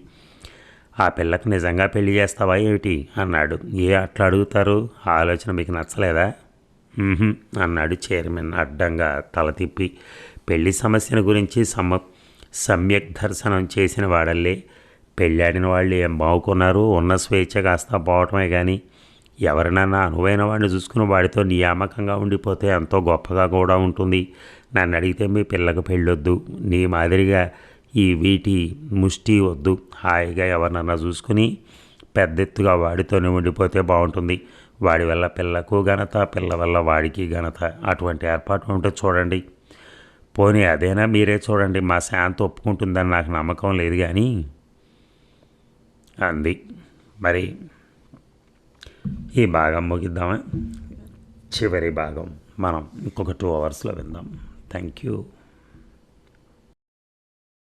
ఆ పిల్లకు నిజంగా పెళ్లి చేస్తావా ఏమిటి అన్నాడు. అట్లా అడుగుతారు? ఆలోచన మీకు నచ్చలేదా అన్నాడు చైర్మన్ అడ్డంగా తల తిప్పి. పెళ్లి సమస్యను గురించి సమ్యక్ దర్శనం చేసిన వాడల్లే పెళ్ళాడిన వాళ్ళు ఏం బాగుకున్నారు, ఉన్న స్వేచ్ఛ కాస్త పోవటమే. కానీ ఎవరినన్నా అనువైన వాడిని చూసుకుని వాడితో నియామకంగా ఉండిపోతే ఎంతో గొప్పగా కూడా ఉంటుంది. నన్ను అడిగితే మీ పిల్లకు పెళ్ళొద్దు, నీ మాదిరిగా ఈ వీటి ముష్టి వద్దు. హాయిగా ఎవరినన్నా చూసుకుని పెద్దెత్తుగా వాడితోనే ఉండిపోతే బాగుంటుంది. వాడి వల్ల పిల్లకు ఘనత, పిల్ల వల్ల వాడికి ఘనత. అటువంటి ఏర్పాటు ఉంటే చూడండి. పోనీ అదేనా మీరే చూడండి. మా శాంతి ఒప్పుకుంటుందని నాకు నమ్మకం లేదు కానీ అంది. మరి ఈ భాగం ముగిద్దామా? చివరి భాగం మనం ఇంకొక 2 అవర్స్లో విందాం. Thank you.